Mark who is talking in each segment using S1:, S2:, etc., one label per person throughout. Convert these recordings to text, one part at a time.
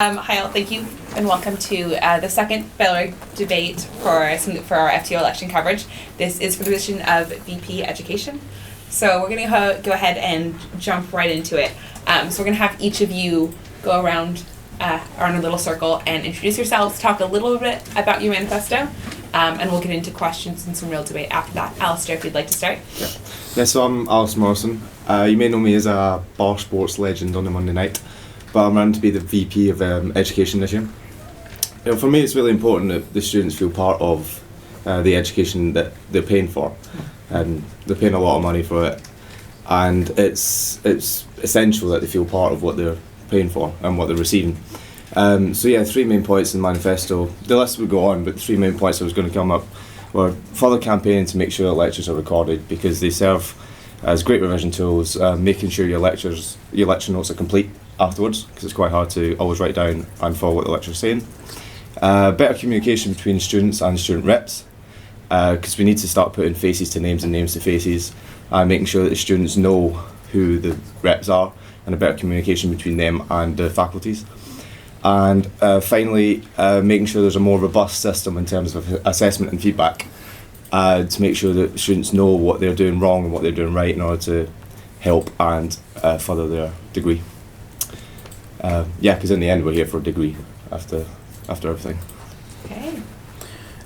S1: Hi all, thank you and welcome to the second Baylor debate for our FTO election coverage. This is for the position of VP Education. So we're going to go ahead and jump right into it. So we're going to have each of you go around a little circle and introduce yourselves, talk a little bit about your manifesto, and we'll get into questions and some real debate after that. Alistair, if you'd like to start.
S2: Yeah, so I'm Alistair Morrison. You may know me as a bar sports legend on the Monday night, but I'm running to be the VP of Education this year. For me, it's really important that the students feel part of the education that they're paying for, and they're paying a lot of money for it, and it's essential that they feel part of what they're paying for and what they're receiving. Three main points in the manifesto. The list would go on, but the three main points that was going to come up were further campaigning to make sure that lectures are recorded because they serve as great revision tools, making sure your lecture notes are complete afterwards, because it's quite hard to always write down and follow what the lecture's saying. Better communication between students and student reps, because we need to start putting faces to names and names to faces, and making sure that the students know who the reps are, and a better communication between them and the faculties. And finally, making sure there's a more robust system in terms of assessment and feedback, to make sure that students know what they're doing wrong and what they're doing right in order to help and further their degree. Because in the end we're here for a degree after everything.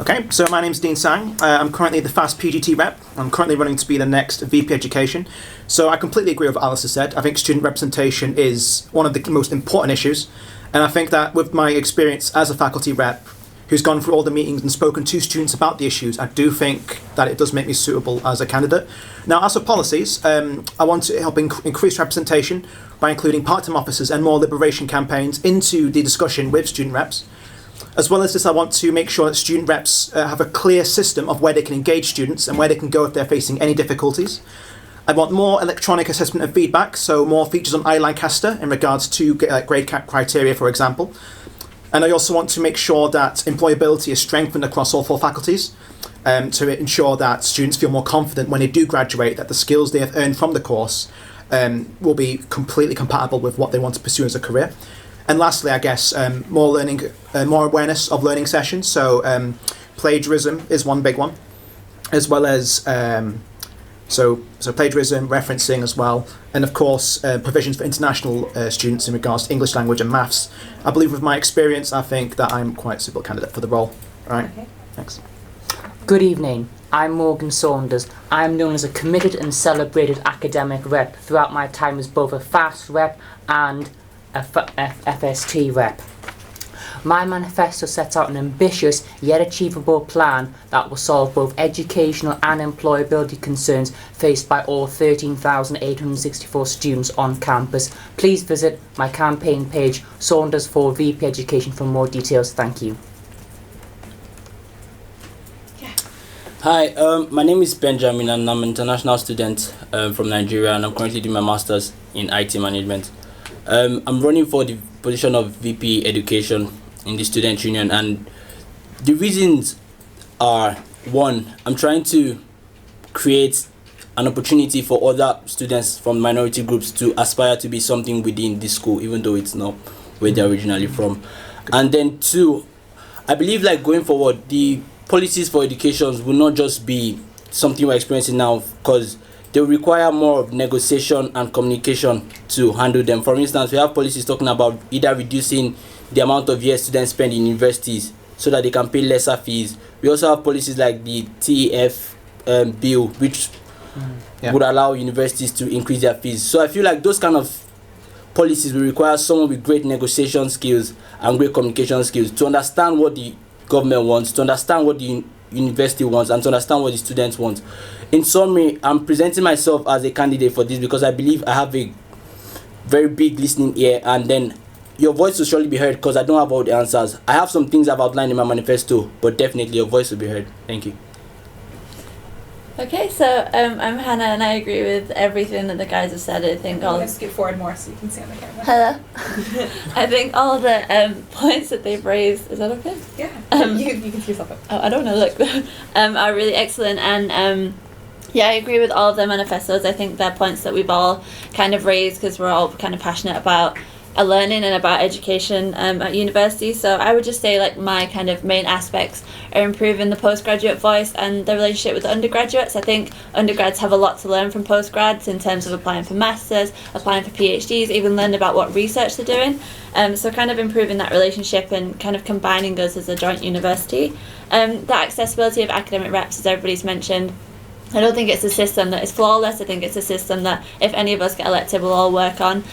S3: Okay, so my name's Dean Sang. I'm currently the FAST PGT rep. I'm currently running to be the next VP Education. So I completely agree with what Alice has said. I think student representation is one of the most important issues. And I think that with my experience as a faculty rep, who's gone through all the meetings and spoken to students about the issues, I do think that it does make me suitable as a candidate. Now, as for policies, I want to help increase representation by including part-time officers and more liberation campaigns into the discussion with student reps. As well as this, I want to make sure that student reps have a clear system of where they can engage students and where they can go if they're facing any difficulties. I want more electronic assessment and feedback, so more features on iLancaster in regards to grade criteria, for example. And I also want to make sure that employability is strengthened across all four faculties to ensure that students feel more confident when they do graduate, that the skills they have earned from the course will be completely compatible with what they want to pursue as a career. And lastly, I guess, more awareness of learning sessions. So plagiarism is one big one, as well as so plagiarism, referencing as well, and of course provisions for international students in regards to English language and maths. I believe with my experience, I think that I'm quite a suitable candidate for the role. All right, okay. Thanks.
S4: Good evening. I'm Morgan Saunders. I'm known as a committed and celebrated academic rep throughout my time as both a FAST rep and a FST rep. My manifesto sets out an ambitious yet achievable plan that will solve both educational and employability concerns faced by all 13,864 students on campus. Please visit my campaign page, Saunders for VP Education, for more details. Thank you.
S5: Hi, my name is Benjamin and I'm an international student from Nigeria, and I'm currently doing my master's in IT management. I'm running for the position of VP Education in the student union, and the reasons are: one, I'm trying to create an opportunity for other students from minority groups to aspire to be something within the school, even though it's not where they're originally from. And then two, I believe going forward, the policies for education will not just be something we're experiencing now, because they will require more of negotiation and communication to handle them. For instance, we have policies talking about either reducing the amount of years students spend in universities so that they can pay lesser fees. We also have policies like the TEF bill, which would allow universities to increase their fees. So I feel like those kind of policies will require someone with great negotiation skills and great communication skills to understand what the government wants, to understand what the university wants, and to understand what the students want. In summary, I'm presenting myself as a candidate for this because I believe I have a very big listening ear, and then your voice will surely be heard because I don't have all the answers. I have some things I've outlined in my manifesto, but definitely your voice will be heard. Thank you.
S6: Okay, so I'm Hannah, and I agree with everything that the guys have said. I think
S1: I'll skip forward more so you can see on the camera.
S6: Hello. I think all the points that they've raised, is that okay?
S1: Yeah. You can see yourself up.
S6: Oh, I don't know. Look, are really excellent, and yeah, I agree with all of their manifestos. I think they're points that we've all kind of raised because we're all kind of passionate about learning and about education at university. So I would just say like my kind of main aspects are improving the postgraduate voice and the relationship with the undergraduates. I think undergrads have a lot to learn from postgrads in terms of applying for masters, applying for PhDs, even learn about what research they're doing. So kind of improving that relationship and kind of combining us as a joint university. The accessibility of academic reps, as everybody's mentioned, I don't think it's a system that is flawless. I think it's a system that if any of us get elected, we'll all work on.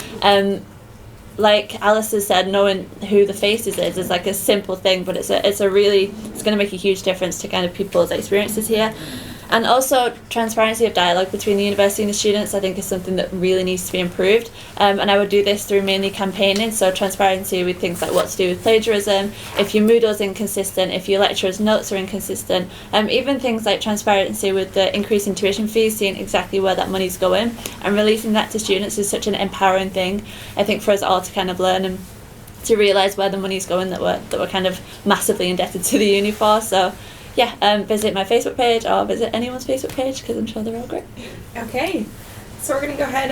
S6: Like Alice has said, knowing who the faces is like a simple thing, but it's going to make a huge difference to kind of people's experiences here. And also transparency of dialogue between the university and the students, I think, is something that really needs to be improved. And I would do this through mainly campaigning, so transparency with things like what to do with plagiarism, if your Moodle's inconsistent, if your lecturer's notes are inconsistent, even things like transparency with the increase in tuition fees, seeing exactly where that money's going, and releasing that to students is such an empowering thing, I think, for us all to kind of learn and to realise where the money's going that we're kind of massively indebted to the uni for. So yeah, visit my Facebook page or visit anyone's Facebook page because I'm sure they're all great.
S1: Okay, so we're going to go ahead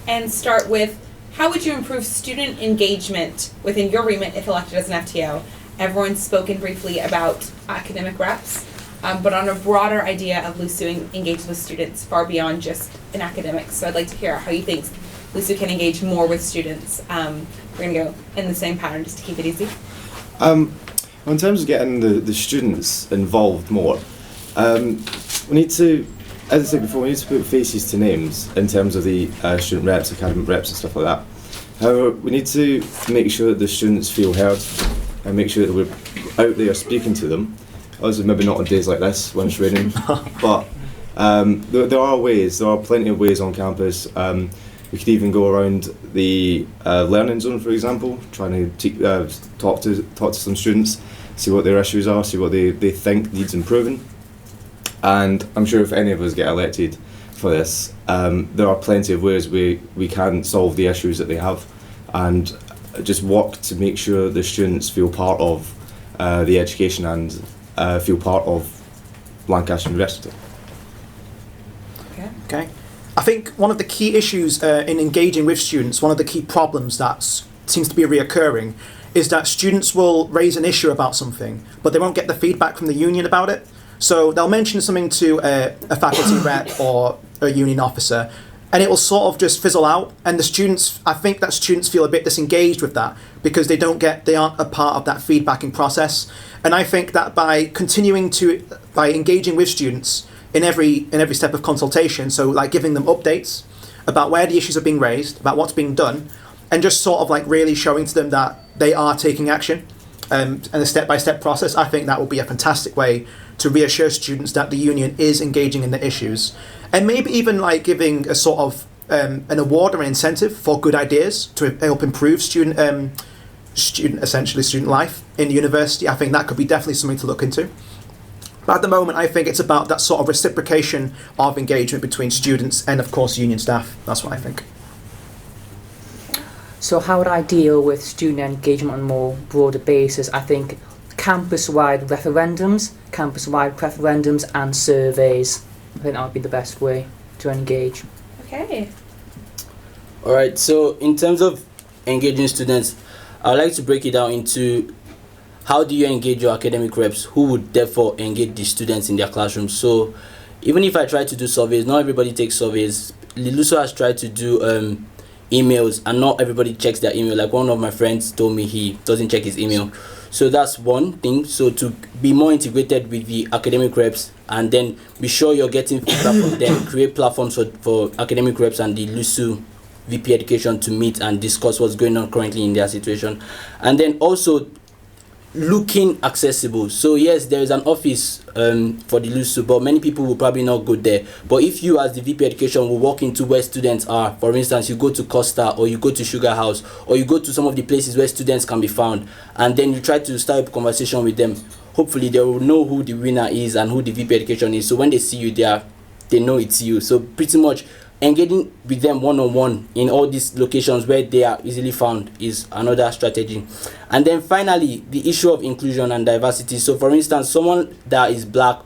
S1: and start with how would you improve student engagement within your remit if elected as an FTO? Everyone's spoken briefly about academic reps, but on a broader idea of LUSU engaged with students far beyond just an academic. So I'd like to hear how you think LUSU can engage more with students. We're going to go in the same pattern just to keep it easy.
S2: In terms of getting the students involved more, we need to, as I said before, we need to put faces to names in terms of the student reps, academic reps and stuff like that. However, we need to make sure that the students feel heard and make sure that we're out there speaking to them. Obviously, maybe not on days like this when it's raining, but there are plenty of ways on campus. We could even go around the learning zone, for example, trying to talk to some students, see what their issues are, see what they think needs improving. And I'm sure if any of us get elected for this, there are plenty of ways we can solve the issues that they have and just work to make sure the students feel part of the education and feel part of Lancaster University.
S3: Okay. I think one of the key issues in engaging with students, one of the key problems that seems to be reoccurring, is that students will raise an issue about something, but they won't get the feedback from the union about it. So they'll mention something to a faculty rep or a union officer, and it will sort of just fizzle out. And I think that students feel a bit disengaged with that because they aren't a part of that feedbacking process. And I think that by engaging with students in every step of consultation, so like giving them updates about where the issues are being raised, about what's being done, and just sort of like really showing to them that they are taking action and a step-by-step process, I think that will be a fantastic way to reassure students that the union is engaging in the issues. And maybe even like giving a sort of an award or an incentive for good ideas to help improve student life in the university. I think that could be definitely something to look into. But at the moment, I think it's about that sort of reciprocation of engagement between students and, of course, union staff. That's what I think.
S4: So how would I deal with student engagement on a more broader basis? I think campus-wide referendums, campus-wide referendums and surveys. I think that would be the best way to engage.
S1: Okay.
S5: Alright, so in terms of engaging students, I'd like to break it down into how do you engage your academic reps who would therefore engage the students in their classrooms. So even if I try to do surveys, not everybody takes surveys. Liluso has tried to do emails and not everybody checks their email. Like one of my friends told me he doesn't check his email. So that's one thing. So to be more integrated with the academic reps and then be sure you're getting feedback from them, create platforms for academic reps and the LUSU VP education to meet and discuss what's going on currently in their situation. And then also looking accessible. So yes, there is an office for the LUSU, but many people will probably not go there. But if you as the VP education will walk into where students are, for instance, you go to Costa or you go to Sugar House or you go to some of the places where students can be found, and then you try to start a conversation with them, hopefully they will know who the winner is and who the VP education is. So when they see you there, they know it's you. So pretty much engaging with them one-on-one in all these locations where they are easily found is another strategy. And then finally, the issue of inclusion and diversity. So for instance, someone that is black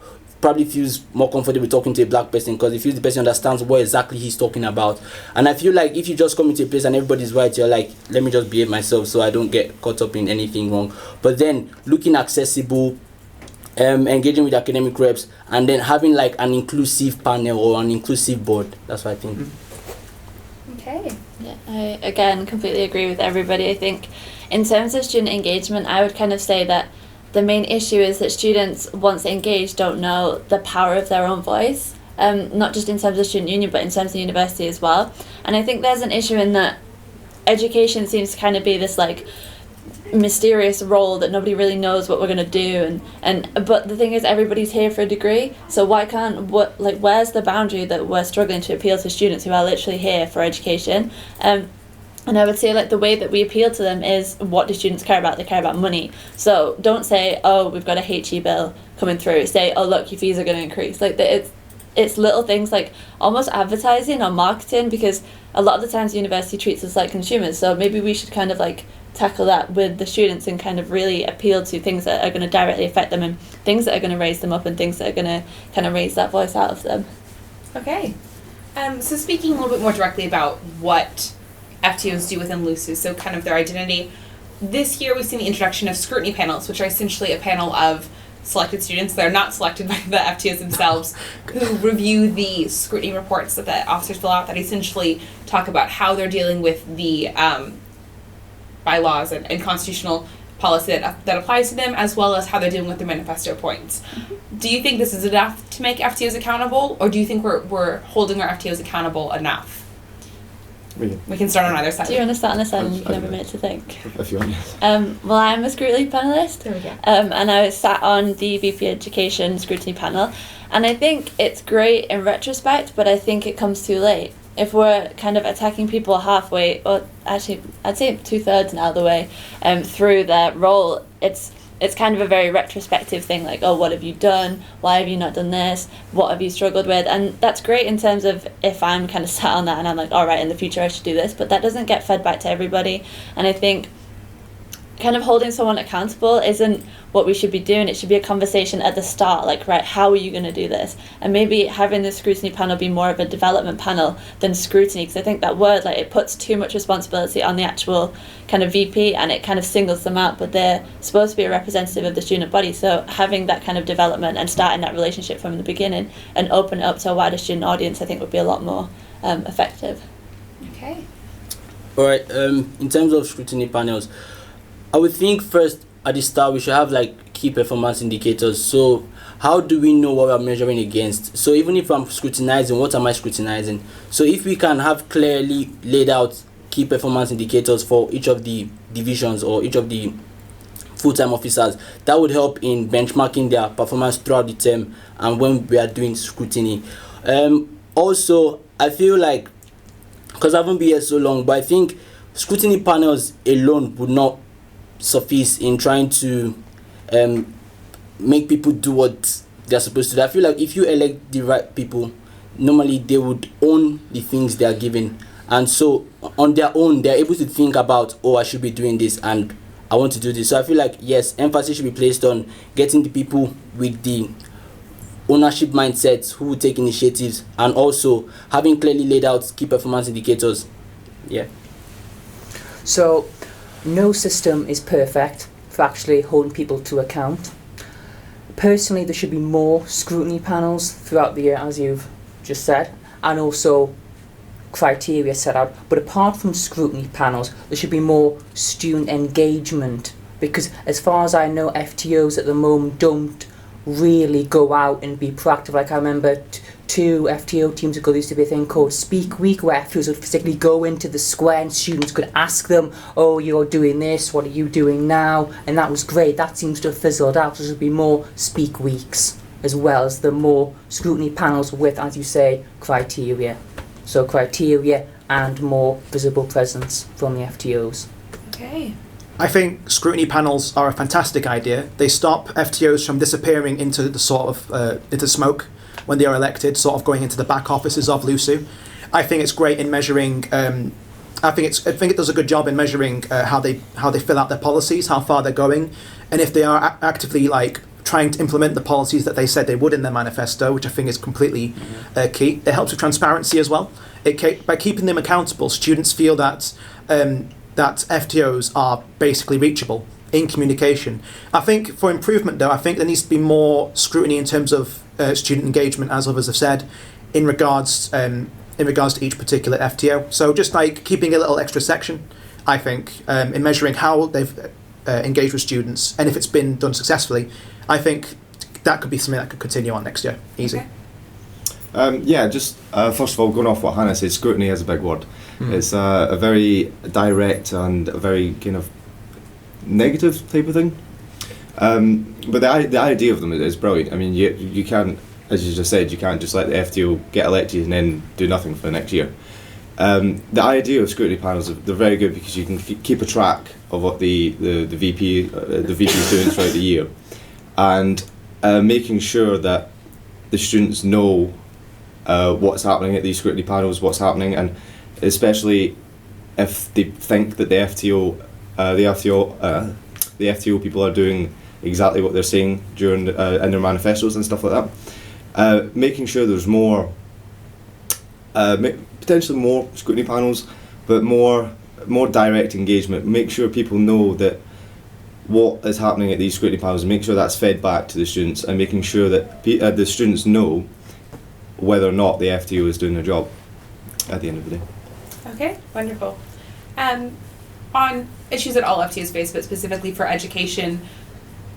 S5: probably feels more comfortable talking to a black person because he feels the person understands what exactly he's talking about. And I feel like if you just come into a place and everybody's white, you're like, let me just behave myself so I don't get caught up in anything wrong. But then looking accessible, engaging with academic reps, and then having like an inclusive panel or an inclusive board. That's what I think.
S1: Okay.
S6: Yeah, I again completely agree with everybody. I think in terms of student engagement, I would kind of say that the main issue is that students, once engaged, don't know the power of their own voice, not just in terms of student union, but in terms of university as well. And I think there's an issue in that education seems to kind of be this like mysterious role that nobody really knows what we're going to do, but the thing is everybody's here for a degree, so why can't where's the boundary that we're struggling to appeal to students who are literally here for education? And I would say like the way that we appeal to them is, what do students care about? They care about money. So don't say, oh, we've got a HE bill coming through. Say, oh look, your fees are going to increase. Like it's little things like almost advertising or marketing, because a lot of the times the university treats us like consumers. So maybe we should kind of like tackle that with the students and kind of really appeal to things that are going to directly affect them and things that are going to raise them up and things that are going to kind of raise that voice out of them.
S1: Okay. So speaking a little bit more directly about what FTOs do within LUSU, so kind of their identity. This year we've seen the introduction of scrutiny panels, which are essentially a panel of selected students that are not selected by the FTOs themselves, who review the scrutiny reports that the officers fill out that essentially talk about how they're dealing with the bylaws and constitutional policy that applies to them, as well as how they're dealing with their manifesto points. Do you think this is enough to make FTOs accountable, or do you think we're holding our FTOs accountable enough? We can start on either side.
S6: Do you want to start on this side and you can have a minute to think?
S2: If you want.
S6: Well, I'm a scrutiny panellist.
S1: There we go.
S6: And I sat on the VP Education scrutiny panel. And I think it's great in retrospect, but I think it comes too late. If we're kind of attacking people halfway, or actually I'd say 2/3 now the way through their role, it's kind of a very retrospective thing, like, oh, what have you done? Why have you not done this? What have you struggled with? And that's great in terms of if I'm kind of sat on that and I'm like, all right, in the future I should do this, but that doesn't get fed back to everybody. And I think kind of holding someone accountable isn't what we should be doing. It should be a conversation at the start, like, right, how are you going to do this? And maybe having the scrutiny panel be more of a development panel than scrutiny, because I think that word, like, it puts too much responsibility on the actual kind of VP and it kind of singles them out, but they're supposed to be a representative of the student body. So having that kind of development and starting that relationship from the beginning and open it up to a wider student audience, I think would be a lot more effective.
S1: Okay.
S5: All right. In terms of scrutiny panels, I would think first at the start we should have like key performance indicators. So how do we know what we're measuring against? So even if I'm scrutinizing, what am I scrutinizing? So if we can have clearly laid out key performance indicators for each of the divisions or each of the full-time officers, that would help in benchmarking their performance throughout the term and when we are doing scrutiny. Also, I feel like, because I haven't been here so long, but I think scrutiny panels alone would not suffice in trying to make people do what they're supposed to do. I feel like if you elect the right people, normally they would own the things they are given, and so on their own they're able to think about, oh, I should be doing this and I want to do this. So I feel like, yes, emphasis should be placed on getting the people with the ownership mindsets who will take initiatives, and also having clearly laid out key performance indicators. Yeah.
S4: So no system is perfect for actually holding people to account. Personally, there should be more scrutiny panels throughout the year, as you've just said, and also criteria set out. But apart from scrutiny panels, there should be more student engagement, because as far as I know, FTOs at the moment don't really go out and be proactive. Like I remember two FTO teams ago, there used to be a thing called Speak Week, where FTOs would physically go into the square and students could ask them, oh, you're doing this, what are you doing now? And that was great. That seems to have fizzled out. So there should be more Speak Weeks, as well as the more scrutiny panels with, as you say, criteria. So criteria and more visible presence from the FTOs.
S1: Okay.
S3: I think scrutiny panels are a fantastic idea. They stop FTOs from disappearing into the sort of into smoke when they are elected, sort of going into the back offices of LUSU. I think it's great in measuring. I think it does a good job in measuring how they fill out their policies, how far they're going, and if they are actively like trying to implement the policies that they said they would in their manifesto, which I think is completely key. It helps with transparency as well. By keeping them accountable, students feel that FTOs are basically reachable in communication. I think for improvement, though, I think there needs to be more scrutiny in terms of student engagement, as others have said, in regards to each particular FTO. So just like keeping a little extra section, I think, in measuring how they've engaged with students, and if it's been done successfully, I think that could be something that could continue on next year. Easy.
S1: Okay.
S2: Just first of all, going off what Hannah said, scrutiny is a big word. It's a very direct and a very kind of negative type of thing. But the idea of them is brilliant. I mean, you can't, as you just said, you can't just let the FTO get elected and then do nothing for the next year. The idea of scrutiny panels, they're very good because you can keep a track of what the VP is doing throughout the year, and making sure that the students know what's happening at these scrutiny panels, what's happening, and especially if they think that the FTO people are doing exactly what they're saying during in their manifestos and stuff like that. Making sure there's more, potentially more scrutiny panels, but more direct engagement. Make sure people know that what is happening at these scrutiny panels, and make sure that's fed back to the students, and making sure that the students know whether or not the FTO is doing their job at the end of the day.
S1: Okay, wonderful. On issues that all FTOs face, but specifically for education,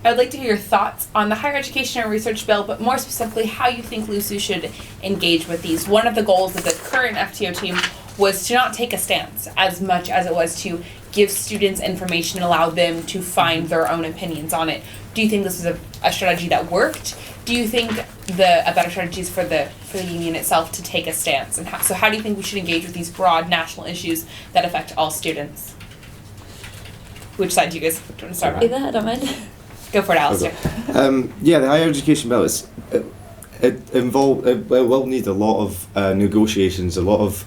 S1: I would like to hear your thoughts on the Higher Education and Research Bill, but more specifically how you think LUSU should engage with these. One of the goals of the current FTO team was to not take a stance as much as it was to give students information and allow them to find their own opinions on it. Do you think this was a strategy that worked? Do you think a better strategy is for the union itself to take a stance? And how do you think we should engage with these broad national issues that affect all students? Which side do you guys want to start on?
S6: Either, I don't mind.
S1: Go for it, Alistair.
S2: The Higher Education Bill it will need a lot of negotiations, a lot of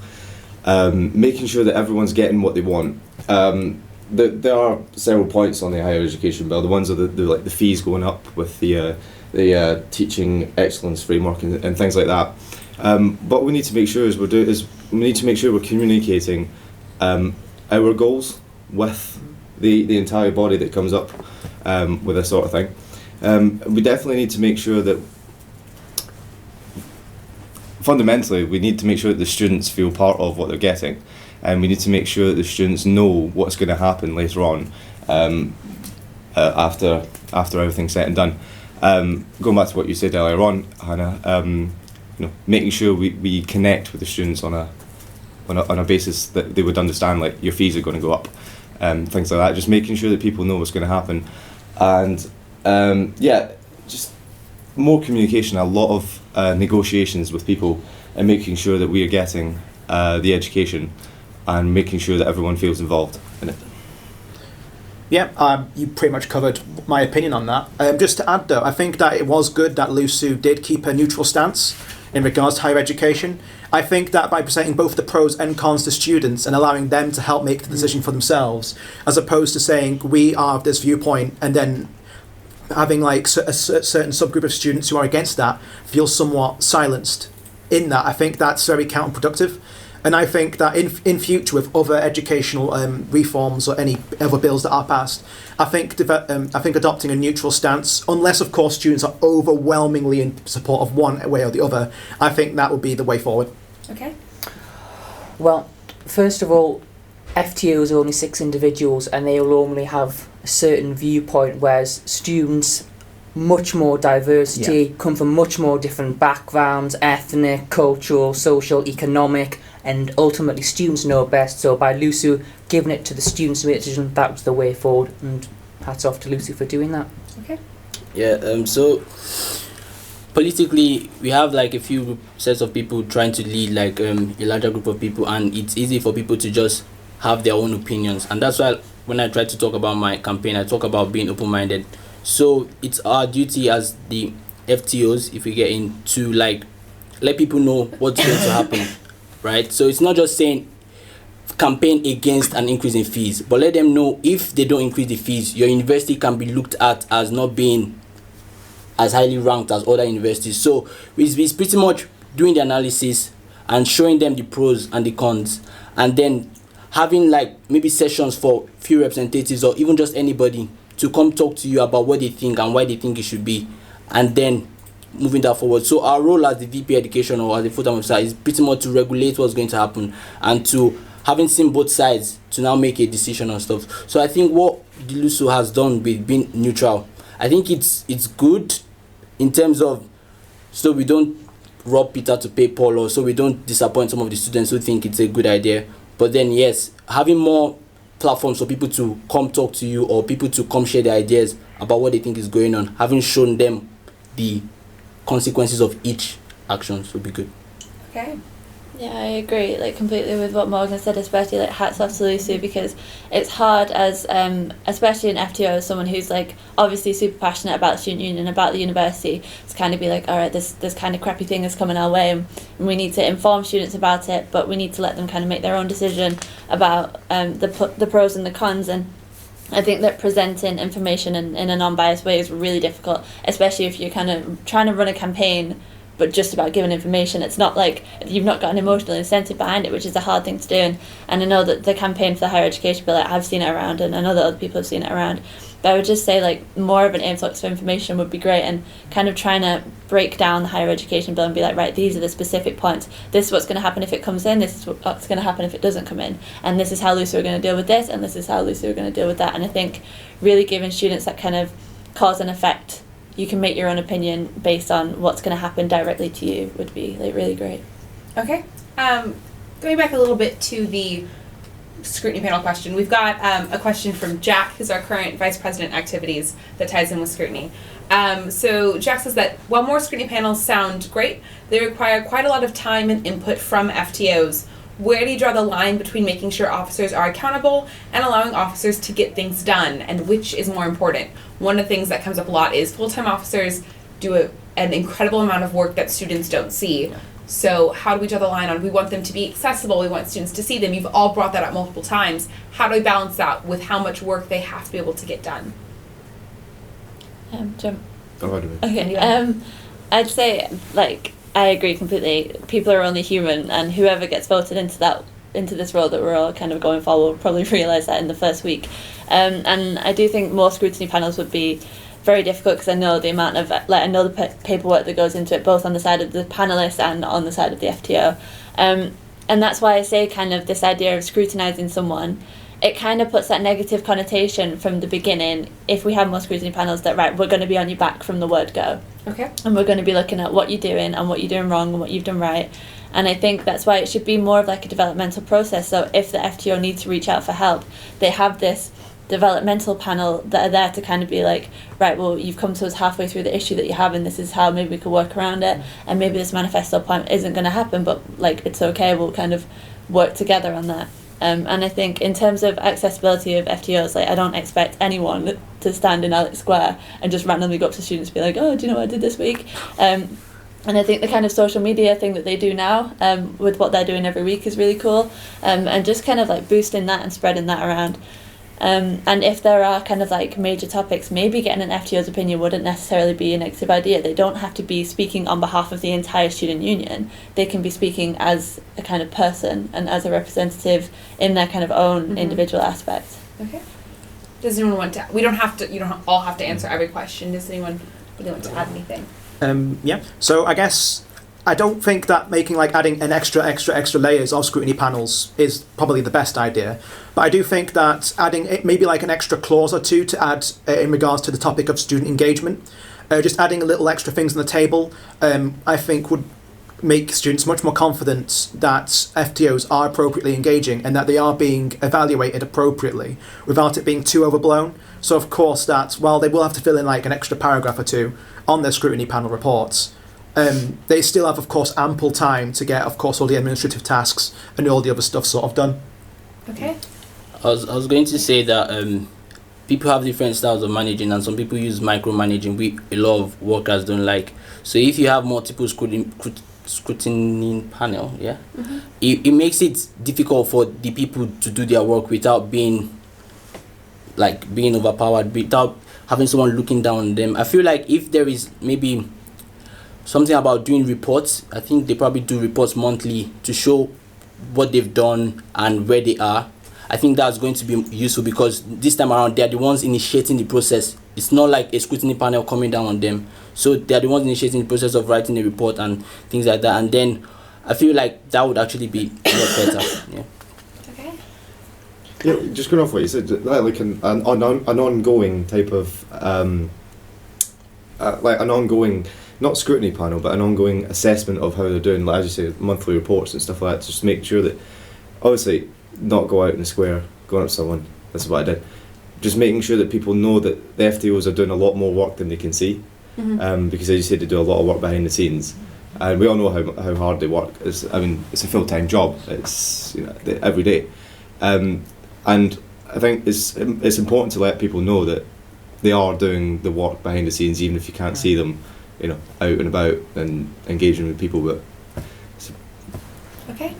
S2: making sure that everyone's getting what they want. There are several points on the Higher Education Bill. The ones are the fees going up with the teaching excellence framework and things like that. What we need to make sure we're communicating our goals with the entire body that comes up with this sort of thing. We definitely need to make sure that fundamentally we need to make sure that the students feel part of what they're getting, and we need to make sure that the students know what's going to happen later on after everything's said and done. Going back to what you said earlier on, Hannah, making sure we connect with the students on a basis that they would understand, like your fees are going to go up, things like that. Just making sure that people know what's going to happen, and just more communication, a lot of negotiations with people, and making sure that we are getting the education, and making sure that everyone feels involved in it.
S3: Yeah, you pretty much covered my opinion on that. Just to add though, I think that it was good that LUSU did keep a neutral stance in regards to higher education. I think that by presenting both the pros and cons to students and allowing them to help make the decision for themselves, as opposed to saying we are of this viewpoint and then having like a certain subgroup of students who are against that feel somewhat silenced in that, I think that's very counterproductive. And I think that in future with other educational reforms or any other bills that are passed, I think adopting a neutral stance, unless of course students are overwhelmingly in support of one way or the other, I think that would be the way forward.
S1: Okay.
S4: Well, first of all, FTOs are only 6 individuals and they will only have a certain viewpoint, whereas students, much more diversity, come from much more different backgrounds, ethnic, cultural, social, economic, and ultimately students know best. So by LUSU giving it to the students to make a decision, that was the way forward, and hats off to LUSU for doing that.
S1: Okay.
S5: Yeah, so politically we have like a few sets of people trying to lead like a larger group of people, and it's easy for people to just have their own opinions, and that's why when I try to talk about my campaign, I talk about being open-minded. So it's our duty as the FTOs, if we get in, to like let people know what's going to happen, right? So it's not just saying campaign against an increase in fees, but let them know if they don't increase the fees, your university can be looked at as not being as highly ranked as other universities. So it's pretty much doing the analysis and showing them the pros and the cons, and then having like maybe sessions for few representatives or even just anybody to come talk to you about what they think and why they think it should be, and then moving that forward. So our role as the VP Education or as the full-time officer is pretty much to regulate what's going to happen and to, having seen both sides, to now make a decision on stuff. So I think what the LUSO has done with being neutral, I think it's good in terms of, so we don't rob Peter to pay Paul, or so we don't disappoint some of the students who think it's a good idea. But then yes, having more platforms for people to come talk to you or people to come share their ideas about what they think is going on, having shown them the consequences of each action would be good.
S1: Okay.
S6: Yeah, I agree, like completely with what Morgan said, especially like hats off to Lucy, because it's hard as especially an FTO, as someone who's like obviously super passionate about the student union, about the university, to kind of be like, all right, this kind of crappy thing is coming our way, and we need to inform students about it, but we need to let them kind of make their own decision about the pros and the cons. And I think that presenting information in a non-biased way is really difficult, especially if you're kind of trying to run a campaign but just about giving information. It's not like you've not got an emotional incentive behind it, which is a hard thing to do. And I know that the campaign for the higher education bill, like, I've seen it around, and I know that other people have seen it around. But I would just say like more of an influx of information would be great, and kind of trying to break down the higher education bill and be like, right, these are the specific points. This is what's going to happen if it comes in. This is what's going to happen if it doesn't come in. And this is how LUSO are going to deal with this, and this is how LUSO are going to deal with that. And I think really giving students that kind of cause and effect, you can make your own opinion based on what's going to happen directly to you, would be like really great.
S1: Okay. Going back a little bit to the scrutiny panel question, we've got a question from Jack, who's our current Vice President Activities, that ties in with scrutiny. So Jack says that while more scrutiny panels sound great, they require quite a lot of time and input from FTOs. Where do you draw the line between making sure officers are accountable and allowing officers to get things done, and which is more important? One of the things that comes up a lot is full-time officers do an incredible amount of work that students don't see. So how do we draw the line on, we want them to be accessible, we want students to see them, you've all brought that up multiple times. How do we balance that with how much work they have to be able to get done?
S6: Jim.
S2: Okay.
S6: I'd say, like, I agree completely. People are only human, and whoever gets voted into this role that we're all kind of going for will probably realise that in the first week. And I do think more scrutiny panels would be very difficult, because I know the amount of I know the paperwork that goes into it, both on the side of the panelists and on the side of the FTO. And that's why I say kind of this idea of scrutinising someone, it kind of puts that negative connotation from the beginning. If we have more scrutiny panels, that right, we're going to be on your back from the word go.
S1: Okay.
S6: And we're going to be looking at what you're doing and what you're doing wrong and what you've done right. And I think that's why it should be more of like a developmental process. So if the FTO needs to reach out for help, they have this developmental panel that are there to kind of be like, right, well, you've come to us halfway through the issue that you have, and this is how maybe we could work around it, and maybe this manifesto point isn't going to happen, but like it's okay, we'll kind of work together on that. And I think in terms of accessibility of FTOs, like I don't expect anyone to stand in Alex Square and just randomly go up to students and be like, oh, do you know what I did this week? And I think the kind of social media thing that they do now, with what they're doing every week, is really cool, and just kind of like boosting that and spreading that around. And if there are kind of like major topics, maybe getting an FTO's opinion wouldn't necessarily be a negative idea. They don't have to be speaking on behalf of the entire student union. They can be speaking as a kind of person and as a representative in their kind of own individual aspect.
S1: Okay. Does anyone want to, you don't all have to answer every question. Does anyone really want to add anything?
S3: Yeah, so I guess I don't think that making like adding an extra layers of scrutiny panels is probably the best idea, but I do think that adding maybe like an extra clause or two to add in regards to the topic of student engagement, just adding a little extra things on the table, I think would make students much more confident that FTOs are appropriately engaging and that they are being evaluated appropriately without it being too overblown. So of course that while they will have to fill in like an extra paragraph or two on their scrutiny panel reports, they still have, of course, ample time to get, of course, all the administrative tasks and all the other stuff sort of done.
S1: Okay.
S5: I was going to say that people have different styles of managing, and some people use micromanaging, which a lot of workers don't like. So if you have multiple scrutiny panel, it makes it difficult for the people to do their work without being like being overpowered without having someone looking down on them. I feel like if there is maybe something about doing reports, I think they probably do reports monthly to show what they've done and where they are. I think that's going to be useful because this time around they're the ones initiating the process. It's not like a scrutiny panel coming down on them. So they're the ones initiating the process of writing a report and things like that. And then I feel like that would actually be a lot better. Yeah.
S1: Okay.
S2: Yeah, just going off what you said, like an ongoing type of like an ongoing, not scrutiny panel, but an ongoing assessment of how they're doing. Like as you say, monthly reports and stuff like that. Just make sure that, obviously, not go out in the square, going up to someone. That's what I did. Just making sure that people know that the FTOs are doing a lot more work than they can see, because as you said, they do a lot of work behind the scenes, and we all know how hard they work. It's a full-time job. It's every day, and I think it's important to let people know that they are doing the work behind the scenes, even if you can't see them, out and about and engaging with people. But
S1: Okay.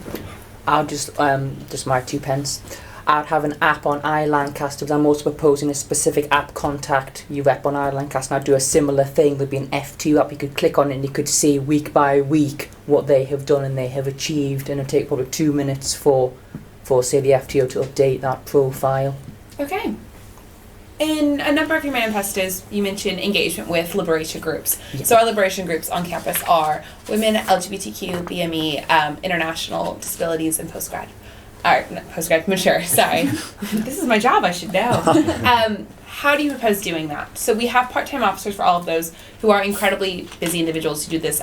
S4: I'll just my 2 pence. I'd have an app on iLancaster, but I'm also proposing a specific app, contact your rep on iLancaster, and I'd do a similar thing. There'd be an FTO app, you could click on it and you could see week by week what they have done and they have achieved, and it'll take probably 2 minutes for say the FTO to update that profile.
S1: Okay. In a number of your manifestos, you mentioned engagement with liberation groups.
S4: Yeah.
S1: So our liberation groups on campus are women, LGBTQ, BME, international disabilities, and postgrad. Postgrad, mature, sorry. This is my job, I should know. How do you propose doing that? So we have part-time officers for all of those who are incredibly busy individuals who do this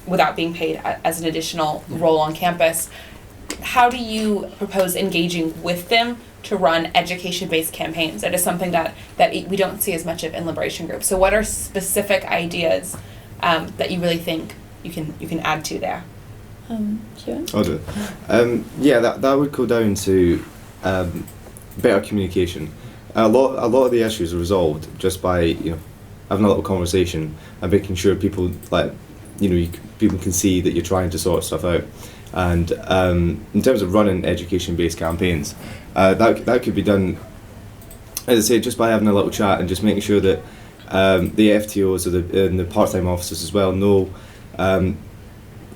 S1: without being paid as an additional role on campus. How do you propose engaging with them to run education-based campaigns? That is something that we don't see as much of in liberation groups. So what are specific ideas that you really think you can add to there?
S6: Kieran?
S2: I'll do it. Yeah, that would go down to better communication. A lot of the issues are resolved just by having a little conversation and making sure people people can see that you're trying to sort stuff out. And in terms of running education-based campaigns, that could be done, as I say, just by having a little chat and just making sure that the FTOs and the part-time officers as well know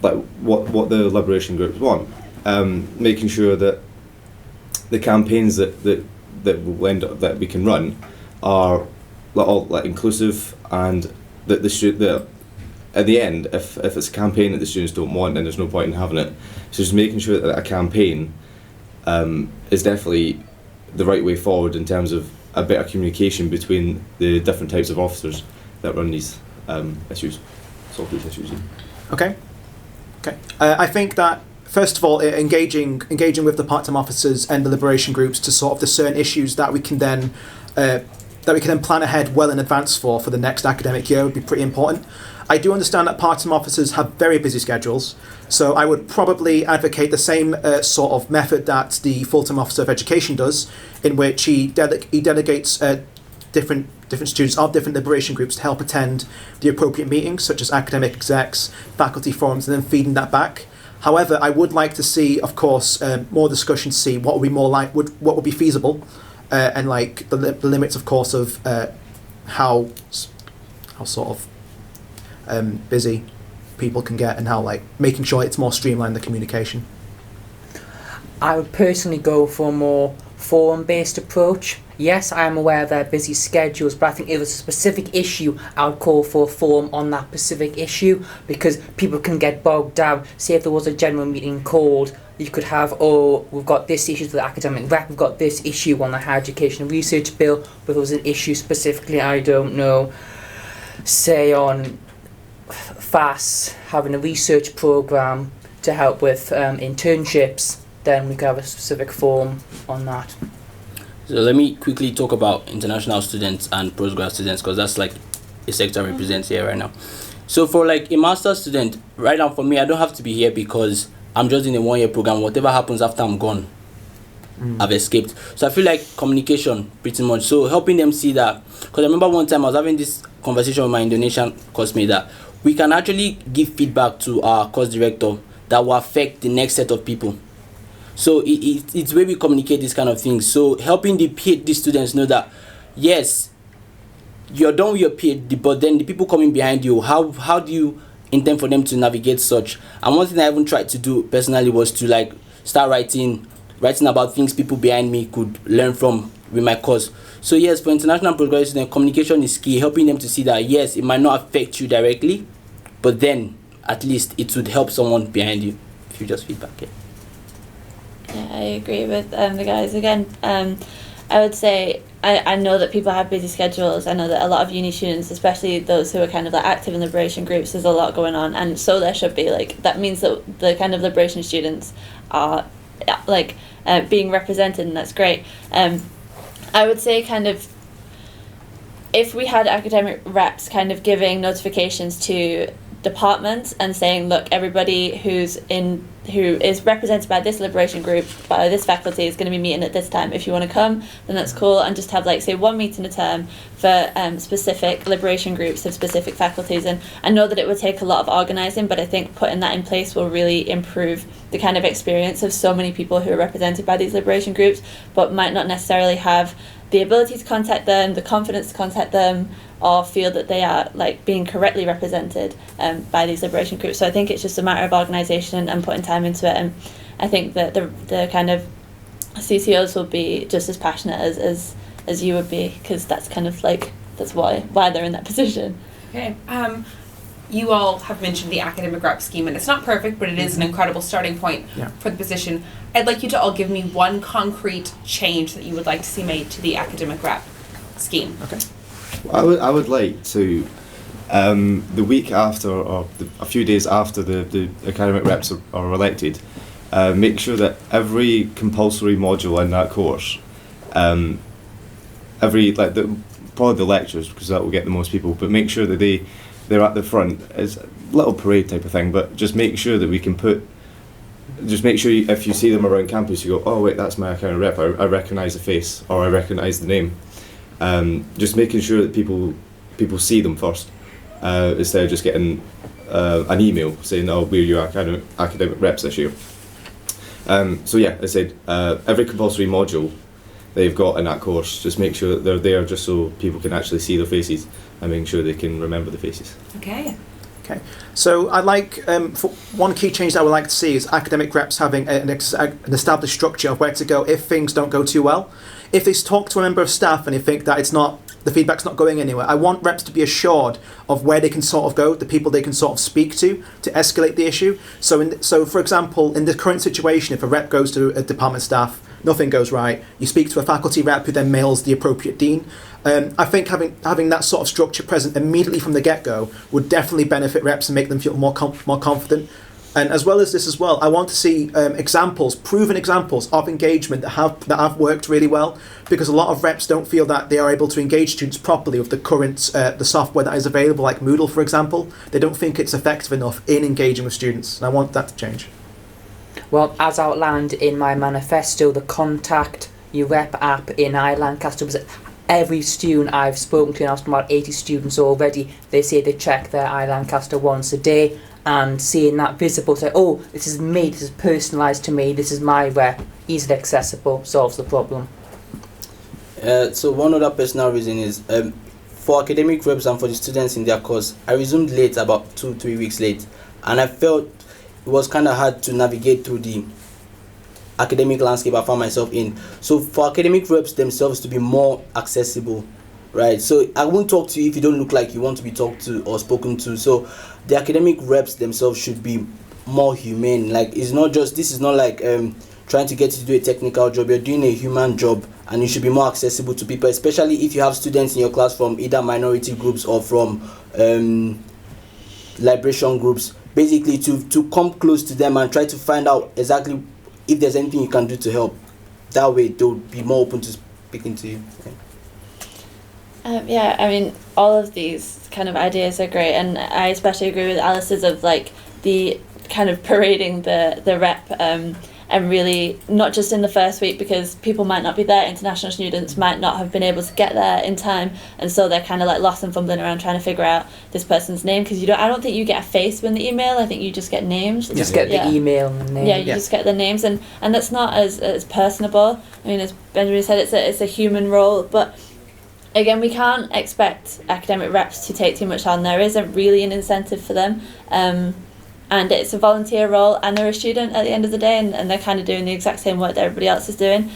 S2: what the liberation groups want. Making sure that the campaigns that will end up, that we can run are all inclusive, and that at the end, if it's a campaign that the students don't want, then there's no point in having it. So just making sure that a campaign is definitely the right way forward in terms of a better communication between the different types of officers that run these issues, solve these issues.
S3: Okay. I think that first of all, engaging with the part-time officers and the liberation groups to sort of discern issues that we can then plan ahead well in advance for the next academic year would be pretty important. I do understand that part-time officers have very busy schedules, so I would probably advocate the same sort of method that the full-time officer of education does, in which he delegates different students of different liberation groups to help attend the appropriate meetings, such as academic execs, faculty forums, and then feeding that back. However, I would like to see, of course, more discussion to see what would be what would be feasible, and the limits, of course, of how sort of busy people can get, and how making sure it's more streamlined, the communication.
S4: I would personally go for a more forum-based approach. Yes, I am aware of their busy schedules, but I think if it's a specific issue, I would call for a forum on that specific issue, because people can get bogged down. Say if there was a general meeting called, you could have, we've got this issue with the academic rep, we've got this issue on the higher education and research bill, but there was an issue specifically, I don't know, say on FAS having a research programme to help with internships, then we could have a specific forum on that.
S5: So let me quickly talk about international students and postgrad students, because that's a sector I represent here right now. So for a master's student, right now for me, I don't have to be here because I'm just in a 1-year program. Whatever happens after I'm gone, I've escaped. So I feel like communication pretty much. So helping them see that, because I remember one time I was having this conversation with my Indonesian coursemate that we can actually give feedback to our course director that will affect the next set of people. So it's where we communicate these kind of things. So helping the PhD students know that yes, you're done with your PhD, but then the people coming behind you, how do you intend for them to navigate such? And one thing I even tried to do personally was to like start writing about things people behind me could learn from with my course. So yes, for international postgraduate students, communication is key, helping them to see that yes, it might not affect you directly, but then at least it would help someone behind you if you just feedback it.
S6: Yeah, I agree with the guys again. I would say I know that people have busy schedules. I know that a lot of uni students, especially those who are kind of like active in liberation groups, there's a lot going on, and so there should be. Like, that means that the kind of liberation students are like being represented, and that's great. I would say kind of if we had academic reps kind of giving notifications to departments and saying, look, everybody who is represented by this liberation group, by this faculty, is going to be meeting at this time. If you want to come, then that's cool. And just have, like, say, one meeting a term for specific liberation groups of specific faculties. And I know that it would take a lot of organising, but I think putting that in place will really improve the kind of experience of so many people who are represented by these liberation groups, but might not necessarily have the ability to contact them, the confidence to contact them, or feel that they are like being correctly represented by these liberation groups. So I think it's just a matter of organisation and putting time into it. And I think that the kind of CCOs will be just as passionate as you would be, because that's kind of like that's why they're in that position.
S1: Okay. You all have mentioned the academic rep scheme, and it's not perfect, but it is an incredible starting point for the position. I'd like you to all give me one concrete change that you would like to see made to the academic rep scheme.
S3: Okay.
S2: I would like to, the week after or a few days after the academic reps are elected, make sure that every compulsory module in that course, probably the lectures, because that will get the most people, but make sure that they're at the front. It's a little parade type of thing, but just make sure that we can if you see them around campus, you go, oh wait, that's my academic rep, I recognise the face, or I recognise the name. Just making sure that people see them first, instead of just getting an email saying, oh, we're your academic reps this year. So yeah, I said every compulsory module they've got in that course, just make sure that they're there just so people can actually see their faces and making sure they can remember the faces.
S1: Okay.
S3: Okay, so I'd like, for one key change that I would like to see is academic reps having an established structure of where to go if things don't go too well. If they talk to a member of staff and they think that the feedback's not going anywhere, I want reps to be assured of where they can sort of go, the people they can sort of speak to escalate the issue. So for example, in the current situation, if a rep goes to a department staff, nothing goes right, you speak to a faculty rep who then mails the appropriate dean. I think having that sort of structure present immediately from the get-go would definitely benefit reps and make them feel more confident. And as well as this as well, I want to see proven examples of engagement that have worked really well, because a lot of reps don't feel that they are able to engage students properly with the current the software that is available, like Moodle, for example. They don't think it's effective enough in engaging with students, and I want that to change.
S4: Well, as outlined in my manifesto, the Contact Your Rep app in iLancaster was every student I've spoken to, and I've spoken to about 80 students already, they say they check their iLancaster once a day, and seeing that visible, say, oh, this is me, this is personalised to me, this is my rep, easily accessible, solves the problem.
S5: So one other personal reason is, for academic reps and for the students in their course, I resumed late, about 2-3 weeks late, and I felt it was kind of hard to navigate through the academic landscape I found myself in. So for academic reps themselves to be more accessible, right? So I won't talk to you if you don't look like you want to be talked to or spoken to. So the academic reps themselves should be more humane. Like, this is not like trying to get you to do a technical job. You're doing a human job, and you should be more accessible to people, especially if you have students in your class from either minority groups or from liberation groups. Basically to come close to them and try to find out exactly if there's anything you can do to help. That way they'll be more open to speaking to you.
S6: Yeah, I mean, all of these kind of ideas are great, and I especially agree with Alice's of like the kind of parading the rep and really not just in the first week, because people might not be there, international students might not have been able to get there in time, and so they're kind of like lost and fumbling around trying to figure out this person's name, because I don't think you get a face in the email. I think you just get names.
S4: You just get the email and the name.
S6: Yeah, you just get the names, and that's not as personable. I mean, as Benjamin said, it's a human role, but again, we can't expect academic reps to take too much on. There isn't really an incentive for them. And it's a volunteer role, and they're a student at the end of the day, and they're kind of doing the exact same work that everybody else is doing.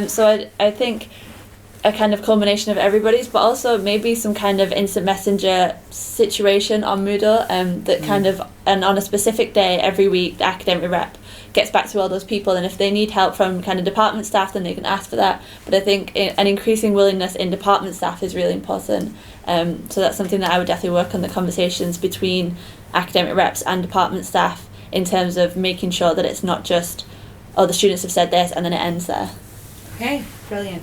S6: So I think a kind of culmination of everybody's, but also maybe some kind of instant messenger situation on Moodle, that kind of, and on a specific day every week, the academic rep gets back to all those people, and if they need help from kind of department staff, then they can ask for that. But I think an increasing willingness in department staff is really important. So that's something that I would definitely work on, the conversations between academic reps and department staff, in terms of making sure that it's not just, oh, the students have said this and then it ends there.
S1: Okay, brilliant.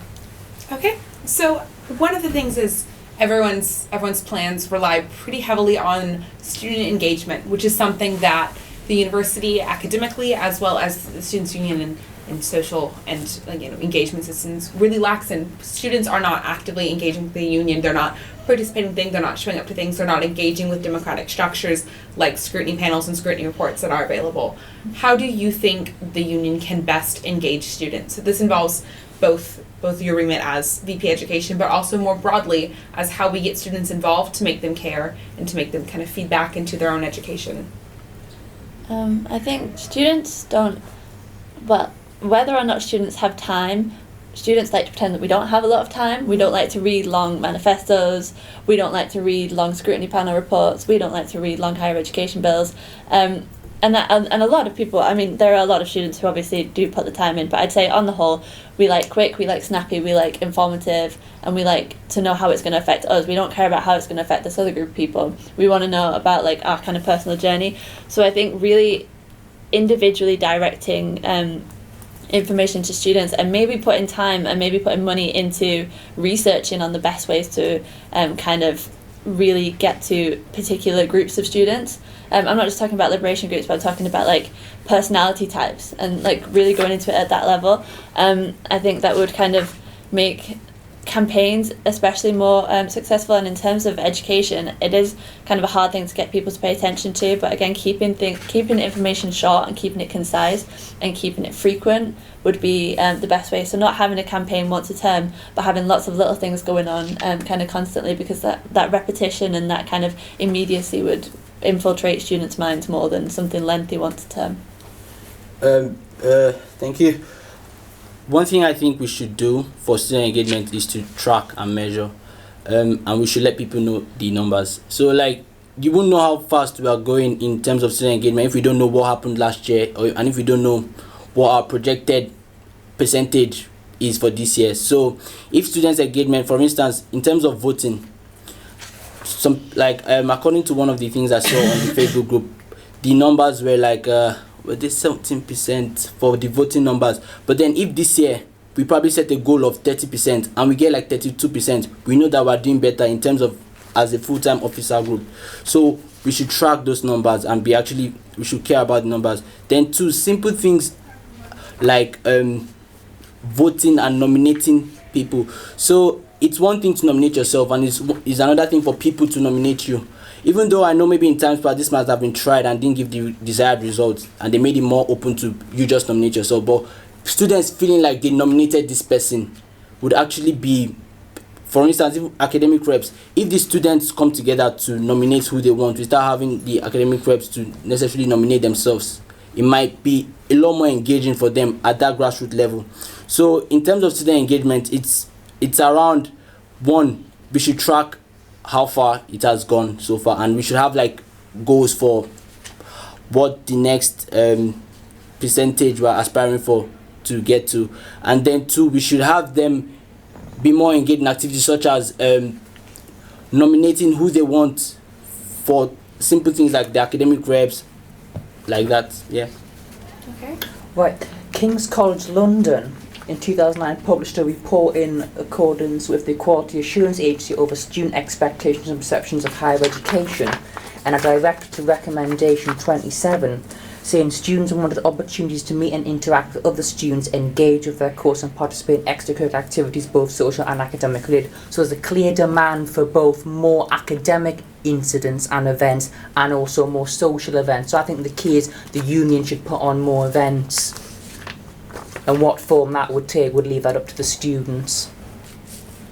S1: Okay, so one of the things is everyone's plans rely pretty heavily on student engagement, which is something that the university academically, as well as the students' union and social and engagement systems, really lacks in. Students are not actively engaging with the union. They're not participating in things. They're not showing up to things. They're not engaging with democratic structures like scrutiny panels and scrutiny reports that are available. How do you think the union can best engage students? So this involves both your remit as VP Education, but also more broadly as how we get students involved to make them care and to make them kind of feed back into their own education.
S6: I think students don't, well, whether or not students have time, students like to pretend that we don't have a lot of time. We don't like to read long manifestos. We don't like to read long scrutiny panel reports. We don't like to read long higher education bills. And a lot of people, I mean, there are a lot of students who obviously do put the time in, but I'd say on the whole, we like quick, we like snappy, we like informative, and we like to know how it's going to affect us. We don't care about how it's going to affect this other group of people. We want to know about like our kind of personal journey. So I think really individually directing information to students, and maybe putting time and maybe putting money into researching on the best ways to kind of really get to particular groups of students. I'm not just talking about liberation groups, but I'm talking about like personality types, and like really going into it at that level. I think that would kind of make campaigns especially more successful. And in terms of education, it is kind of a hard thing to get people to pay attention to, but again, keeping information short and keeping it concise and keeping it frequent would be the best way. So not having a campaign once a term, but having lots of little things going on kind of constantly, because that repetition and that kind of immediacy would infiltrate students' minds more than something lengthy once a term.
S5: Thank you. One thing I think we should do for student engagement is to track and measure, and we should let people know the numbers. So like, you won't know how fast we are going in terms of student engagement if we don't know what happened last year, and if we don't know what our projected percentage is for this year. So if students engagement, for instance, in terms of voting, some like according to one of the things I saw on the Facebook group, the numbers were like were they 17% for the voting numbers. But then if this year we probably set a goal of 30% and we get like 32%, we know that we're doing better in terms of as a full-time officer group. So we should track those numbers and we should care about the numbers. Then two simple things like voting and nominating people. So it's one thing to nominate yourself, and it's another thing for people to nominate you. Even though I know maybe in times past this might have been tried and didn't give the desired results, and they made it more open to you just nominate yourself, but students feeling like they nominated this person would actually be, for instance, if academic reps, if the students come together to nominate who they want without having the academic reps to necessarily nominate themselves, it might be a lot more engaging for them at that grassroots level. So in terms of student engagement, it's around one, we should track how far it has gone so far, and we should have like goals for what the next percentage we're aspiring for to get to. And then two, we should have them be more engaged in activities such as nominating who they want for simple things like the academic reps, like that. Yeah.
S1: Okay.
S4: Right. King's College London in 2009 published a report in accordance with the Quality Assurance Agency over student expectations and perceptions of higher education, and a directed to recommendation 27 saying students wanted opportunities to meet and interact with other students, engage with their course and participate in extracurricular activities, both social and academic related. So there's a clear demand for both more academic incidents and events and also more social events. So I think the key is the union should put on more events. And what form that would take would leave that up to the students.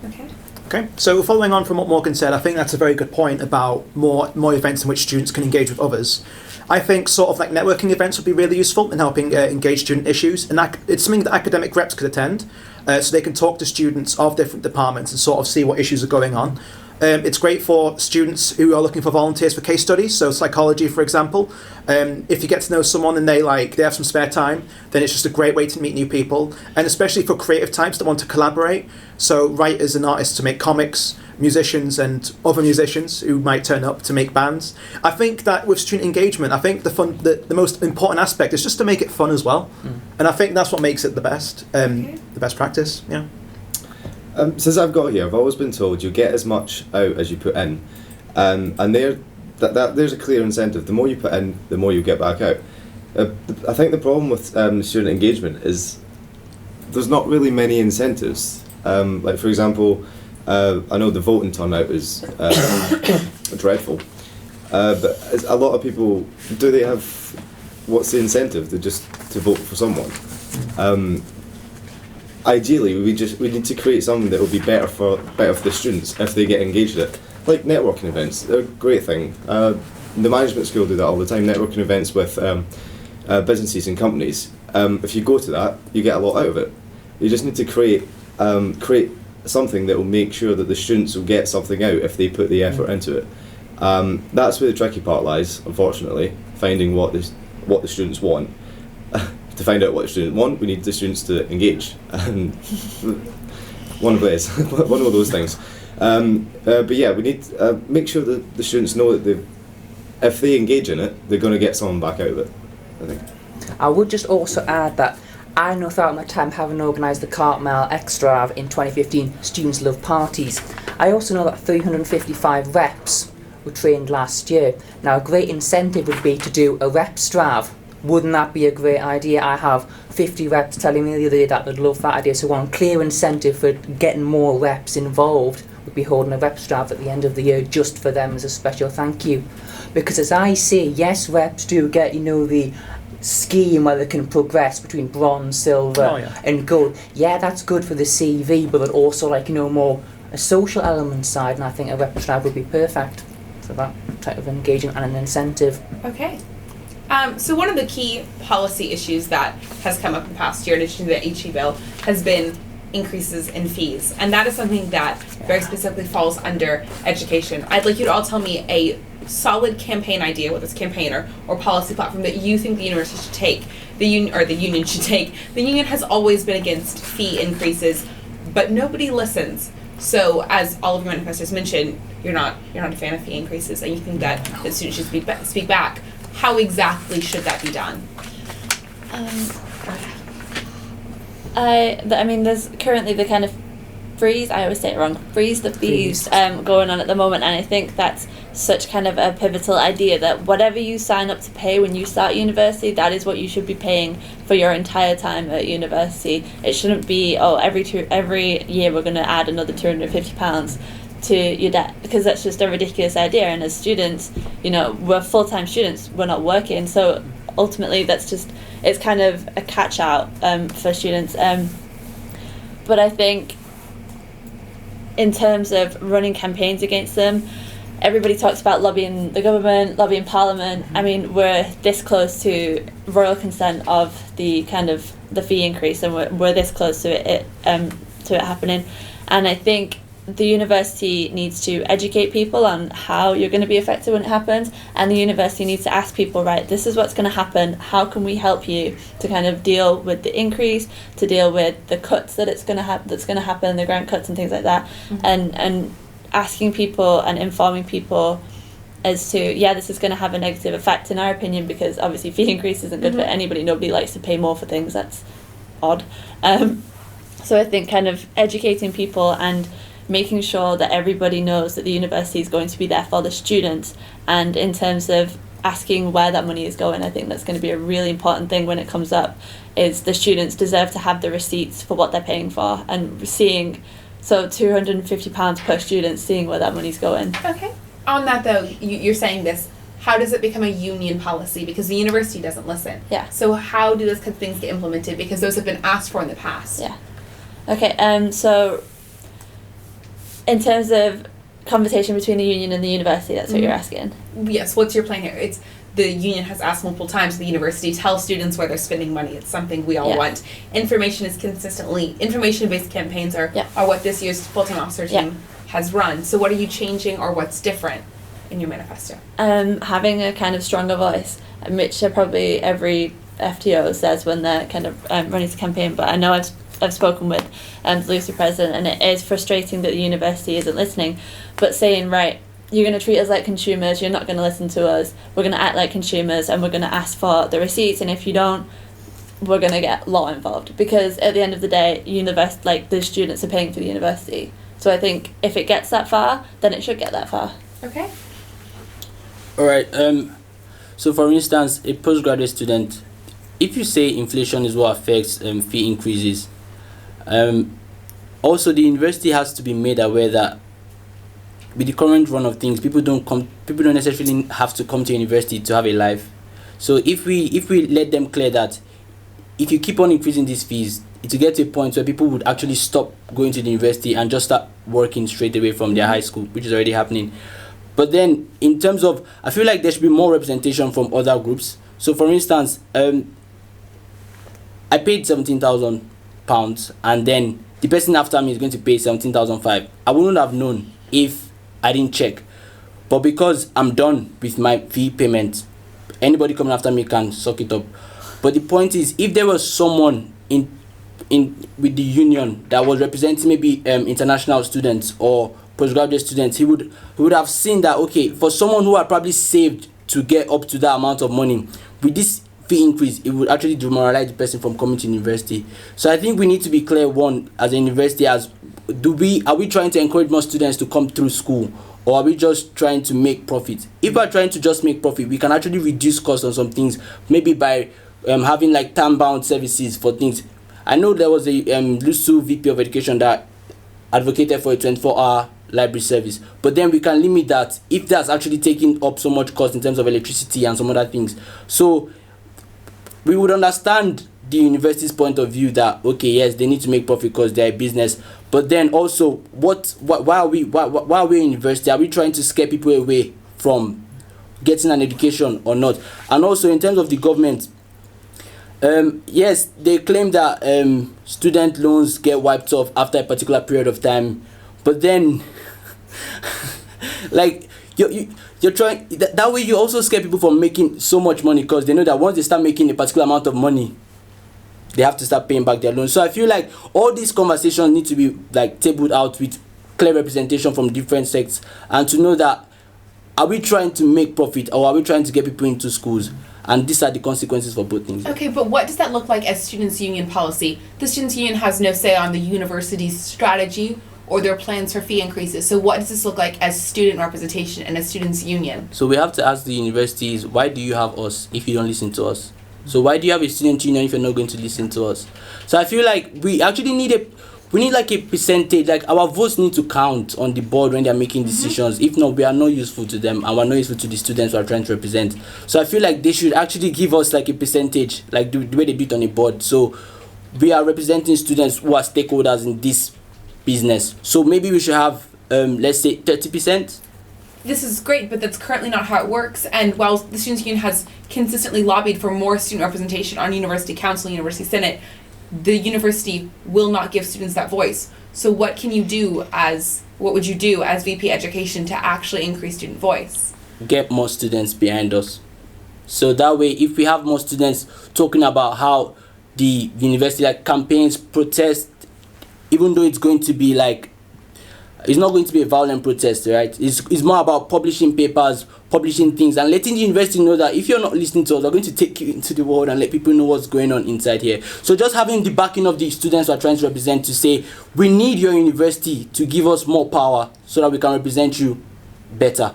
S1: Okay.
S3: Okay, so following on from what Morgan said, I think that's a very good point about more events in which students can engage with others. I think sort of like networking events would be really useful in helping engage student issues, and it's something that academic reps could attend, so they can talk to students of different departments and sort of see what issues are going on. It's great for students who are looking for volunteers for case studies, so psychology, for example. If you get to know someone and they have some spare time, then it's just a great way to meet new people, and especially for creative types that want to collaborate. So writers and artists to make comics, musicians and other musicians who might turn up to make bands. I think that with student engagement, I think the most important aspect is just to make it fun as well, and I think that's what makes it the best practice. Yeah.
S2: Since I've got here, I've always been told you get as much out as you put in, and there's a clear incentive. The more you put in, the more you get back out. I think the problem with student engagement is there's not really many incentives. Like for example, I know the voting turnout is dreadful, but a lot of people, do they have, what's the incentive? They're just to vote for someone. Ideally, we need to create something that will be better for the students if they get engaged in it. Like networking events, they're a great thing. The management school do that all the time. Networking events with businesses and companies. If you go to that, you get a lot out of it. You just need to create something that will make sure that the students will get something out if they put the effort into it. That's where the tricky part lies, unfortunately, finding what the students want. To find out what the students want, we need the students to engage. One of those things. But yeah, we need to make sure that the students know that if they engage in it, they're going to get something back out of it, I think.
S4: I would just also add that I know throughout my time having organised the Cartmel Extra in 2015, students love parties. I also know that 355 reps were trained last year. Now a great incentive would be to do a rep strav. Wouldn't that be a great idea? I have 50 reps telling me the other day that they'd love that idea. So one clear incentive for getting more reps involved would be holding a rep strav at the end of the year just for them as a special thank you. Because as I say, yes, reps do get, the scheme where they can progress between bronze, silver and gold. Yeah, that's good for the CV, but also more a social element side, and I think a rep strav would be perfect for that type of engagement and an incentive.
S1: Okay. So one of the key policy issues that has come up in the past year in addition to the HE bill has been increases in fees. And that is something that very specifically falls under education. I'd like you to all tell me a solid campaign idea, whether it's campaigner or policy platform, that you think the university should take, the union should take. The union has always been against fee increases, but nobody listens. So as all of your manifestos mentioned, you're not a fan of fee increases, and you think that the students should speak back. How exactly should that be done?
S6: I mean, there's currently the kind of freeze the fees going on at the moment, and I think that's such kind of a pivotal idea that whatever you sign up to pay when you start university, that is what you should be paying for your entire time at university. It shouldn't be, every year we're going to add another £250 to your debt, because that's just a ridiculous idea. And as students, we're full-time students, we're not working, so ultimately it's kind of a catch out for students. But I think in terms of running campaigns against them, everybody talks about lobbying the government, lobbying Parliament. I mean, we're this close to royal consent of the kind of the fee increase, and we're this close to it happening. And I think the university needs to educate people on how you're going to be affected when it happens, and the university needs to ask people, right, this is what's going to happen, how can we help you to kind of deal with the increase, to deal with the cuts that's going to happen, the grant cuts and things like that. And asking people and informing people as to, this is going to have a negative effect in our opinion, because obviously fee increase isn't good for anybody. Nobody likes to pay more for things, that's odd. So I think kind of educating people and making sure that everybody knows that the university is going to be there for the students. And in terms of asking where that money is going. I think that's going to be a really important thing when it comes up, is the students deserve to have the receipts for what they're paying for, and seeing, so £250 per student, seeing where that money's going.
S1: Okay. On that though, you're saying this, how does it become a union policy? Because the university doesn't listen.
S6: Yeah.
S1: So how do those kinds of things get implemented? Because those have been asked for in the past.
S6: Yeah. Okay, so in terms of conversation between the union and the university, that's what you're asking?
S1: Yes, what's your plan here? It's the union has asked multiple times the university, tell students where they're spending money. It's something we all want. Information-based campaigns are what this year's full-time officer team has run. So what are you changing, or what's different in your manifesto?
S6: Having a kind of stronger voice, which probably every FTO says when they're kind of running the campaign, but I know I've spoken with the Lucy president, and it is frustrating that the university isn't listening, but saying, right, you're going to treat us like consumers, you're not going to listen to us, we're going to act like consumers, and we're going to ask for the receipts, and if you don't, we're going to get law involved, because at the end of the day, the students are paying for the university. So I think if it gets that far, then it should get that far.
S1: Okay.
S5: Alright, so for instance, a postgraduate student, if you say inflation is what affects fee increases, also the university has to be made aware that with the current run of things, people don't necessarily have to come to university to have a life. So if we let them clear that if you keep on increasing these fees, it will get to a point where people would actually stop going to the university and just start working straight away from their high school, which is already happening. But then in terms of, I feel like there should be more representation from other groups. So for instance, I paid £17,000, and then the person after me is going to pay £17,500. I wouldn't have known if I didn't check. But because I'm done with my fee payment, anybody coming after me can suck it up. But the point is, if there was someone in with the union that was representing maybe international students or postgraduate students, he would have seen that, okay, for someone who had probably saved to get up to that amount of money, with this fee increase, it would actually demoralize the person from coming to university. So I think we need to be clear, one, as a university, are we trying to encourage more students to come through school, or are we just trying to make profit? If we're trying to just make profit, we can actually reduce costs on some things, maybe by having like time-bound services for things. I know there was a LUSU VP of Education that advocated for a 24-hour library service, but then we can limit that if that's actually taking up so much cost in terms of electricity and some other things. So we would understand the university's point of view that, okay, yes, they need to make profit because they're a business, but then also why are we in university? Are we trying to scare people away from getting an education or not? And also in terms of the government, yes, they claim that student loans get wiped off after a particular period of time, but then like you're trying that way, you also scare people from making so much money, because they know that once they start making a particular amount of money, they have to start paying back their loans. So I feel like all these conversations need to be like tabled out with clear representation from different sects, and to know that, are we trying to make profit, or are we trying to get people into schools? And these are the consequences for both things.
S1: Okay, but what does that look like as students' union policy? The students' union has no say on the university's strategy or their plans for fee increases. So what does this look like as student representation and as students' union?
S5: So we have to ask the universities, why do you have us if you don't listen to us? So why do you have a student union if you're not going to listen to us? So I feel like we actually need like a percentage, like our votes need to count on the board when they're making decisions. If not, we are not useful to them, and we're not useful to the students we are trying to represent. So I feel like they should actually give us like a percentage, like the way they do it on a board. So we are representing students who are stakeholders in this business. So maybe we should have, let's say 30%.
S1: This is great, but that's currently not how it works. And while the Students' Union has consistently lobbied for more student representation on University Council, University Senate, the university will not give students that voice. So what would you do as VP Education to actually increase student voice?
S5: Get more students behind us. So that way, if we have more students talking about how the university like campaigns, protest, even though it's going to be like, it's not going to be a violent protest, right? It's more about publishing papers, publishing things, and letting the university know that if you're not listening to us, we're going to take you into the world and let people know what's going on inside here. So just having the backing of the students who are trying to represent, to say, we need your university to give us more power so that we can represent you better.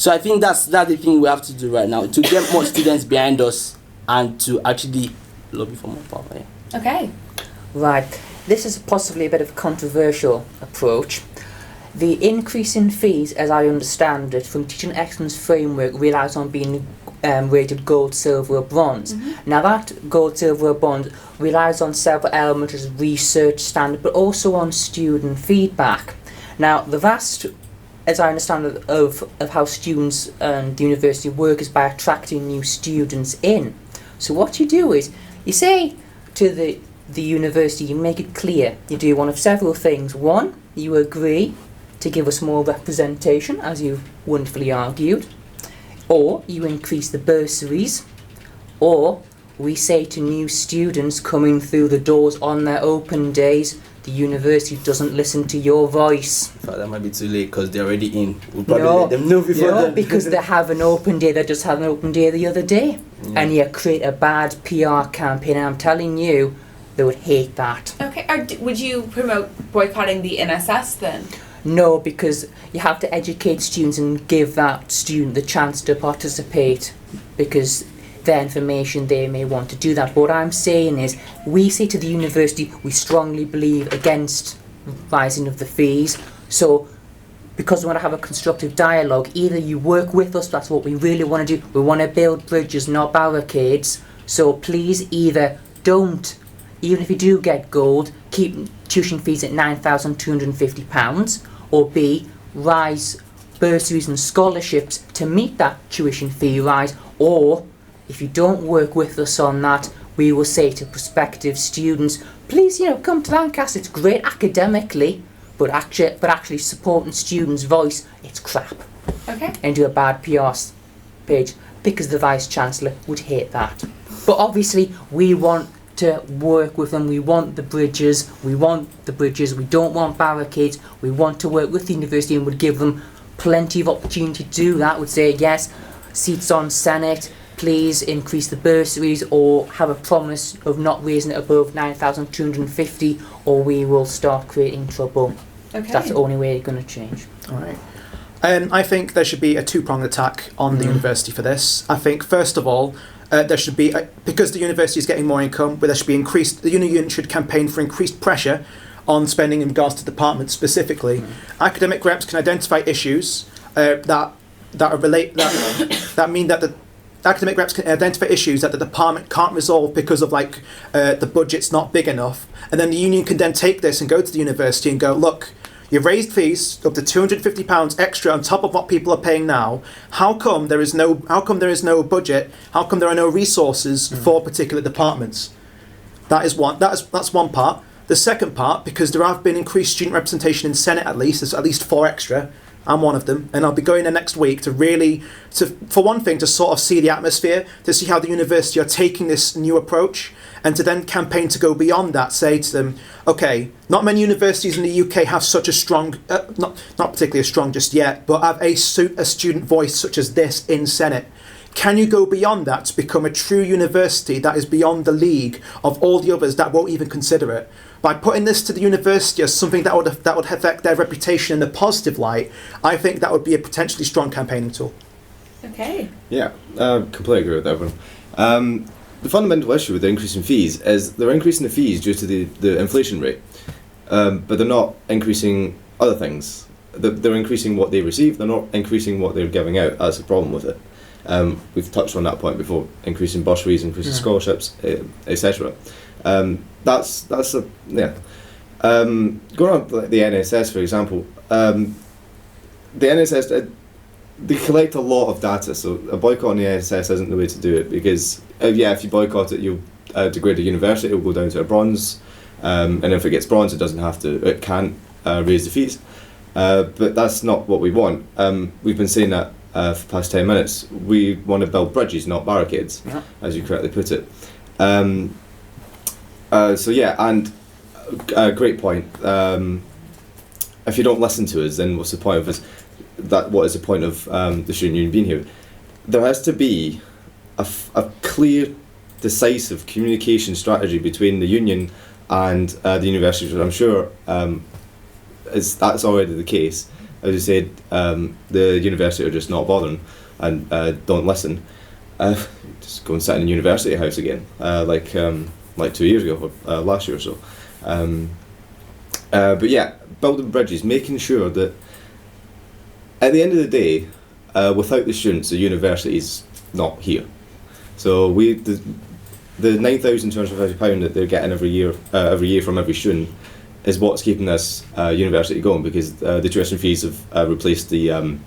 S5: So I think that's the thing we have to do right now, to get more students behind us and to actually lobby for more power. Yeah.
S1: Okay.
S4: Right. This is possibly a bit of a controversial approach. The increase in fees, as I understand it, from Teaching Excellence Framework relies on being rated gold, silver or bronze. Now that gold, silver or bronze relies on several elements as research standard, but also on student feedback. Now the vast, as I understand it, of how students and the university work is by attracting new students in. So what you do is, you say to the university, you make it clear, you do one of several things. One, you agree to give us more representation, as you've wonderfully argued, or you increase the bursaries, or we say to new students coming through the doors on their open days, the university doesn't listen to your voice.
S5: In fact, that might be too late because they're already in. We'll probably let them know before then.
S4: Because they have an open day, they just had an open day the other day, and you create a bad PR campaign, and I'm telling you, they would hate that.
S1: Okay. Would you promote boycotting the NSS then?
S4: No, because you have to educate students and give that student the chance to participate, because their information, they may want to do that. But what I'm saying is, we say to the university, we strongly believe against rising of the fees. So, because we want to have a constructive dialogue, either you work with us, that's what we really want to do. We want to build bridges, not barricades. So please either don't, even if you do get gold, keep tuition fees at £9,250, or B, rise bursaries and scholarships to meet that tuition fee rise, or if you don't work with us on that, we will say to prospective students, please, come to Lancaster, it's great academically, but actually supporting students' voice, it's crap.
S1: Okay.
S4: And do a bad PR page, because the Vice-Chancellor would hate that. But obviously, we want to work with them, we want the bridges, we don't want barricades, we want to work with the university and would give them plenty of opportunity to do that, would say yes, seats on Senate, please increase the bursaries, or have a promise of not raising it above 9,250, or we will start creating trouble.
S1: Okay.
S4: That's the only way it's going to change.
S3: All right. I think there should be a two-pronged attack on the university for this. I think, first of all, there should be, because the university is getting more income, but there should be the union should campaign for increased pressure on spending in regards to departments specifically. Academic reps can identify issues that mean that the academic reps can identify issues that the department can't resolve because of the budget's not big enough, and then the union can then take this and go to the university and go, look, you've raised fees up to £250 extra on top of what people are paying now. How come there is no budget? How come there are no resources for particular departments? That's one part. The second part, because there have been increased student representation in Senate there's at least 4 extra. I'm one of them, and I'll be going there next week for one thing, to sort of see the atmosphere, to see how the university are taking this new approach, and to then campaign to go beyond that, say to them, okay, not many universities in the UK have such a strong, not particularly as strong just yet, but have a student voice such as this in Senate. Can you go beyond that to become a true university that is beyond the league of all the others that won't even consider it? By putting this to the university as something that would affect their reputation in a positive light, I think that would be a potentially strong campaigning tool.
S1: Okay.
S2: Yeah, completely agree with everyone. The fundamental issue with the increase in fees is they're increasing the fees due to the inflation rate, but they're not increasing other things. They're increasing what they receive, they're not increasing what they're giving out. That's the problem with it. We've touched on that point before, increasing bursaries, increasing scholarships, etc. That's a, yeah. Going on to the NSS, for example, the NSS, they collect a lot of data, so a boycott on the NSS isn't the way to do it, because if you boycott it, you'll degrade a university, it will go down to a bronze, and if it gets bronze, it can't raise the fees, but that's not what we want. We've been saying that for the past 10 minutes. We want to build bridges, not barricades, as you correctly put it. Great point. If you don't listen to us, then what's the point of us? What is the point of the student union being here? There has to be a clear, decisive communication strategy between the union and the university, which I'm sure that's already the case. as you said, the university are just not bothering and don't listen, just go and sit in a university house again, like 2 years ago or last year or so. But yeah, building bridges, making sure that at the end of the day, without the students, the university is not here. So the £9,250 that they're getting every year from every student is what's keeping this university going, because the tuition fees have replaced the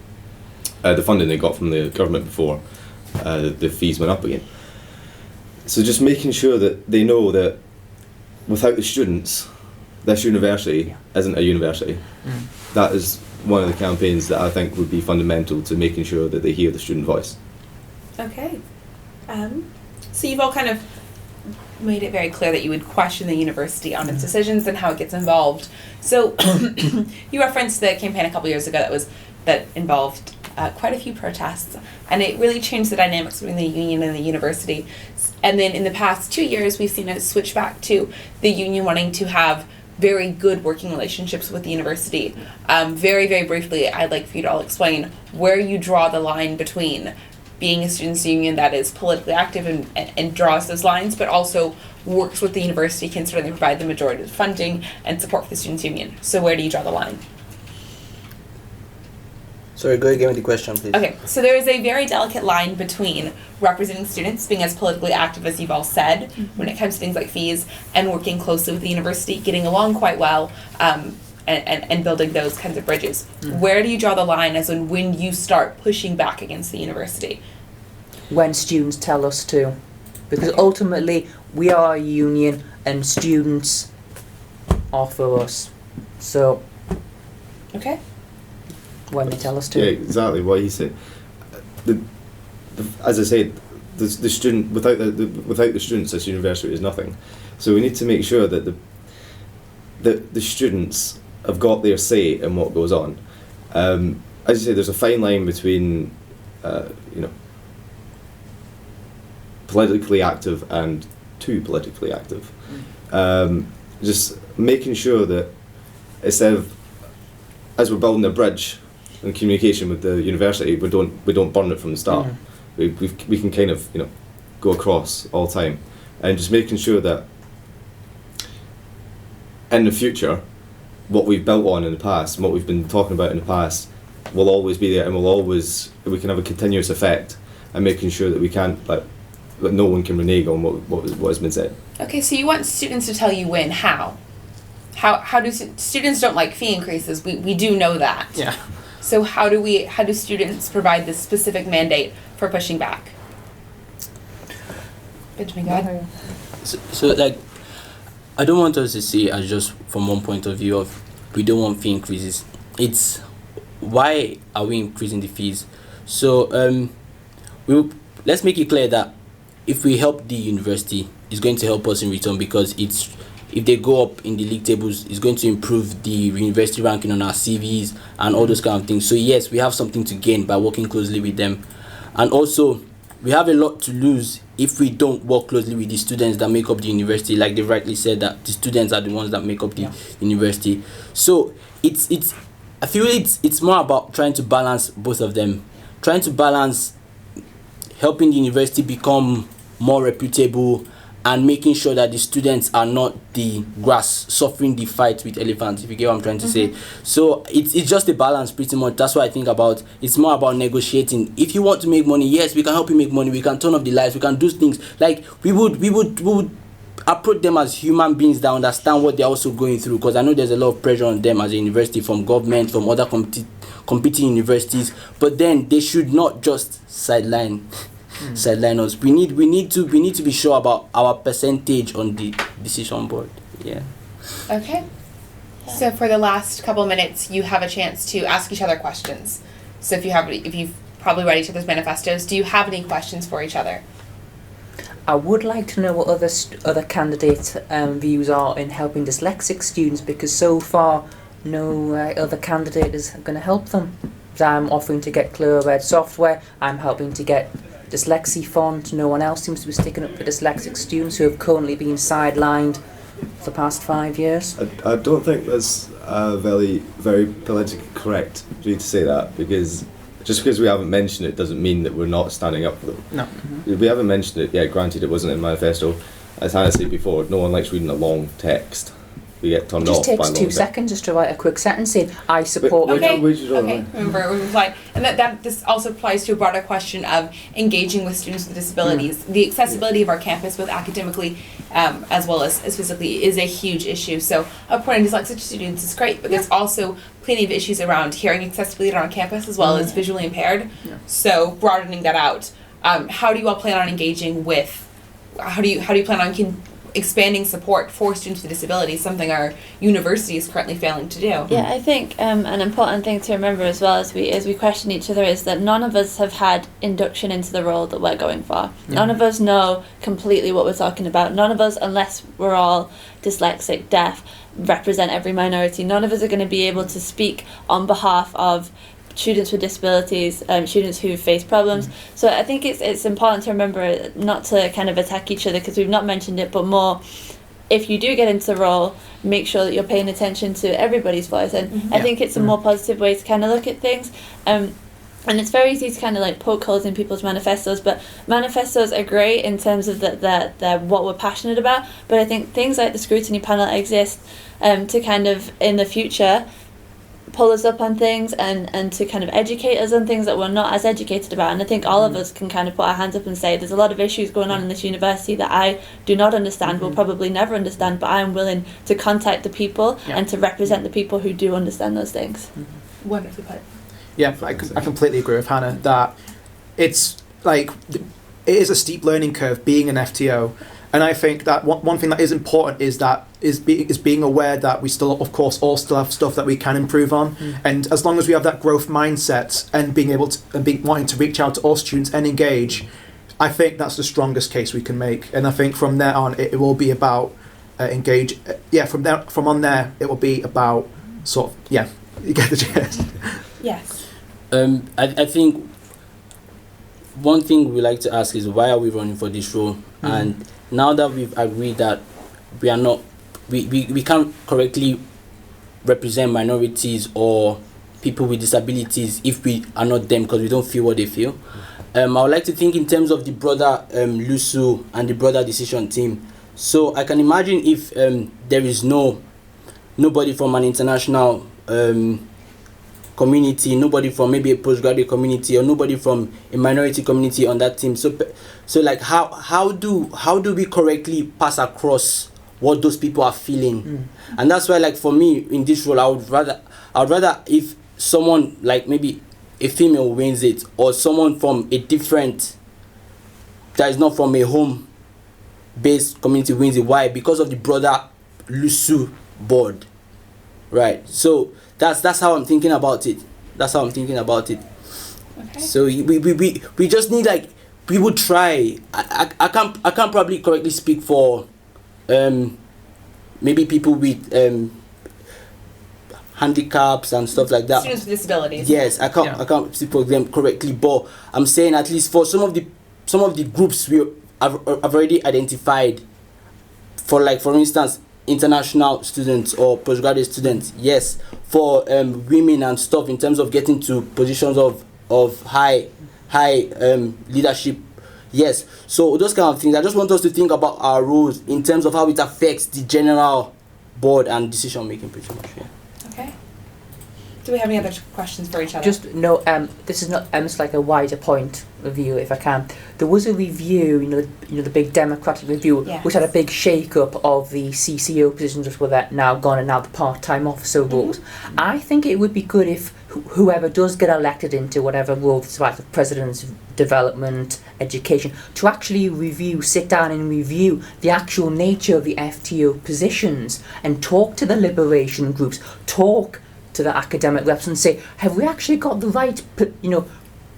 S2: funding they got from the government before the fees went up again. So just making sure that they know that without the students, this university isn't a university. That is one of the campaigns that I think would be fundamental to making sure that they hear the student voice.
S1: Okay. So you've all kind of made it very clear that you would question the university on its decisions and how it gets involved. So you referenced the campaign a couple years ago that involved quite a few protests, and it really changed the dynamics between the union and the university. And then in the past 2 years, we've seen it switch back to the union wanting to have very good working relationships with the university. Very, very briefly, I'd like for you to all explain where you draw the line between being a students' union that is politically active and draws those lines, but also works with the university, considering they provide the majority of funding and support for the students' union. So where do you draw the line?
S5: Sorry, go again with the question, please.
S1: Okay, so there is a very delicate line between representing students, being as politically active as you've all said, when it comes to things like fees, and working closely with the university, getting along quite well, and building those kinds of bridges. Where do you draw the line as in when you start pushing back against the university?
S4: When students tell us to. Because ultimately, we are a union and students are for us. So,
S1: Okay.
S4: when they tell us
S2: Yeah,
S4: to.
S2: exactly what he said. As I said, the student without the students, this university is nothing. So we need to make sure that the students have got their say in what goes on. As you say, there's a fine line between politically active and too politically active. Just making sure that instead of, as we're building a bridge in communication with the university, we don't burn it from the start. We can kind of go across all the time, and just making sure that in the future, what we've built on in the past, and what we've been talking about in the past, will always be there, and we can have a continuous effect, and making sure that we can't that no one can renege on what has been said.
S1: Okay, so you want students to tell you when, how? How do students don't like fee increases? We do know that.
S3: Yeah.
S1: So how do students provide this specific mandate for pushing back? Benjamin, go ahead.
S5: So like, I don't want us to see as just from one point of view of we don't want fee increases. It's why are we increasing the fees? So let's make it clear that if we help the university, it's going to help us in return, because if they go up in the league tables, it's going to improve the university ranking on our CVs and all those kind of things. So yes, we have something to gain by working closely with them, and also we have a lot to lose if we don't work closely with the students that make up the university. Like they rightly said, that the students are the ones that make up the university. So I feel it's more about trying to balance both of them, trying to balance helping the university become more reputable and making sure that the students are not the grass suffering the fight with elephants, if you get what I'm trying to say. So it's just a balance pretty much. That's what I think about. It's more about negotiating. If you want to make money, yes, we can help you make money. We can turn off the lights. We can do things. Like we would approach them as human beings that understand what they're also going through, because I know there's a lot of pressure on them as a university from government, from other competing universities, but then they should not just sideline us. We need to be sure about our percentage on the decision board. Yeah.
S1: Okay. So for the last couple of minutes, you have a chance to ask each other questions. So if you've probably read each other's manifestos, do you have any questions for each other?
S4: I would like to know what other candidates' views are in helping dyslexic students, because so far no other candidate is going to help them. I'm offering to get clear read software. I'm helping to get dyslexia font. No one else seems to be sticking up for dyslexic students who have currently been sidelined. for the past 5 years?
S2: I don't think that's very politically correct for you to say that, because just because we haven't mentioned it doesn't mean that we're not standing up for them.
S3: No.
S2: We haven't mentioned it, yeah, granted it wasn't in the manifesto. As Hannah said before, no one likes reading a long text. We get turned
S4: It
S2: off
S4: just
S2: by
S4: takes
S2: long
S4: 2
S2: text.
S4: seconds just to write a quick sentence saying, I support...
S1: Okay,
S2: Where'd you draw the
S1: okay,
S2: line?
S1: remember, we replied. And that this also applies to a broader question of engaging with students with disabilities. The accessibility of our campus, both academically as well as physically, is a huge issue. So uploading dyslexic students is great, but there's also plenty of issues around hearing accessibility on our campus as well as visually impaired.
S3: Yeah.
S1: So broadening that out, how do you all plan on engaging with, how do you plan on expanding support for students with disabilities, something our university is currently failing to do?
S6: Yeah, I think an important thing to remember as well as we question each other is that none of us have had induction into the role that we're going for. None of us know completely what we're talking about. None of us, unless we're all dyslexic, deaf, represent every minority. None of us are going to be able to speak on behalf of students with disabilities, students who face problems. So I think it's important to remember not to kind of attack each other because we've not mentioned it, but more, if you do get into the role, make sure that you're paying attention to everybody's voice. And I think it's a more positive way to kind of look at things. And it's very easy to kind of like poke holes in people's manifestos, but manifestos are great in terms of that they're what we're passionate about. But I think things like the scrutiny panel exist to kind of, in the future, pull us up on things and to kind of educate us on things that we're not as educated about. And I think all of us can kind of put our hands up and say there's a lot of issues going on in this university that I do not understand, will probably never understand, but I'm willing to contact the people and to represent the people who do understand those things.
S1: Wonderfully put.
S3: Yeah, I completely agree with Hannah that it's like it is a steep learning curve being an FTO, and I think that one thing that is important is being aware that we still, of course, all still have stuff that we can improve on, and as long as we have that growth mindset and being able to wanting to reach out to all students and engage, I think that's the strongest case we can make. And I think from there on it will be about engage. From on there it will be about sort of you get the gist.
S1: Yes.
S5: I think one thing we like to ask is why are we running for this role? And now that we've agreed that we are not, we can't correctly represent minorities or people with disabilities if we are not them because we don't feel what they feel. I would like to think in terms of the broader LUSU and the broader decision team. So I can imagine if there is nobody from an international community, nobody from maybe a postgraduate community, or nobody from a minority community on that team. So like how do we correctly pass across what those people are feeling? And that's why, like, for me in this role, I would rather if someone like maybe a female wins it, or someone from a different, that is not from a home based community wins it. Why? Because of the broader LUSU board, right? So that's how I'm thinking about it. Okay. So we just need, like, we would try. I can't probably correctly speak for maybe people with handicaps and stuff like that.
S1: Students with disabilities.
S5: Yes, I can't speak for them correctly, but I'm saying at least for some of the groups I've already identified. For instance, international students or postgraduate students, yes. For women and stuff, in terms of getting to positions of high leadership, yes. So those kind of things, I just want us to think about our roles in terms of how it affects the general board and decision making, pretty much. Yeah. Okay.
S1: Do we have any other questions for each other?
S4: Just no. This is not. It's like a wider point of view, if I can. There was a review, the big democratic review,
S1: yes,
S4: which had a big shake-up of the CCO positions, which were now gone, and now the part-time officer roles. I think it would be good if whoever does get elected into whatever role, it's like the president's development, education, to actually sit down and review the actual nature of the FTO positions and talk to the liberation groups, talk to the academic reps and say, have we actually got the right, positions?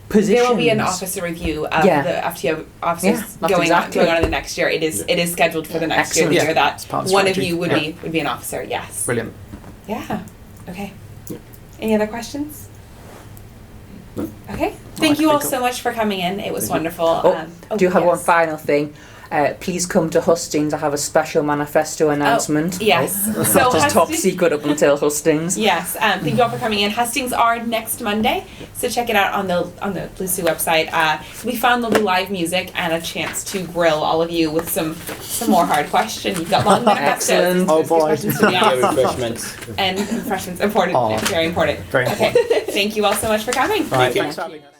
S1: There will be an officer review of the FTO officers going on in the next year. It is scheduled for the next year.
S3: Yeah.
S1: That one of you would be an officer. Yes.
S3: Brilliant.
S1: Yeah. Okay.
S2: Yeah.
S1: Any other questions?
S2: No.
S1: Okay. Thank you all so much for coming in. It was wonderful.
S4: Do you have one final thing? please come to Hustings. I have a special manifesto announcement.
S1: Yes. So
S4: Just top
S1: Hustings-
S4: secret up until Hustings.
S1: Yes, thank you all for coming in. Hustings are next Monday, so check it out on the Lucy website. We found there'll be live music and a chance to grill all of you with some more hard questions. You've got long manifestos.
S4: Excellent.
S3: Oh, boy.
S1: Questions to be asked.
S5: Refreshments.
S1: And refreshments, important,
S3: Aw.
S1: very important.
S3: Very
S1: Okay, thank you all so much for coming.
S3: Right,
S5: you.
S3: thanks for having us.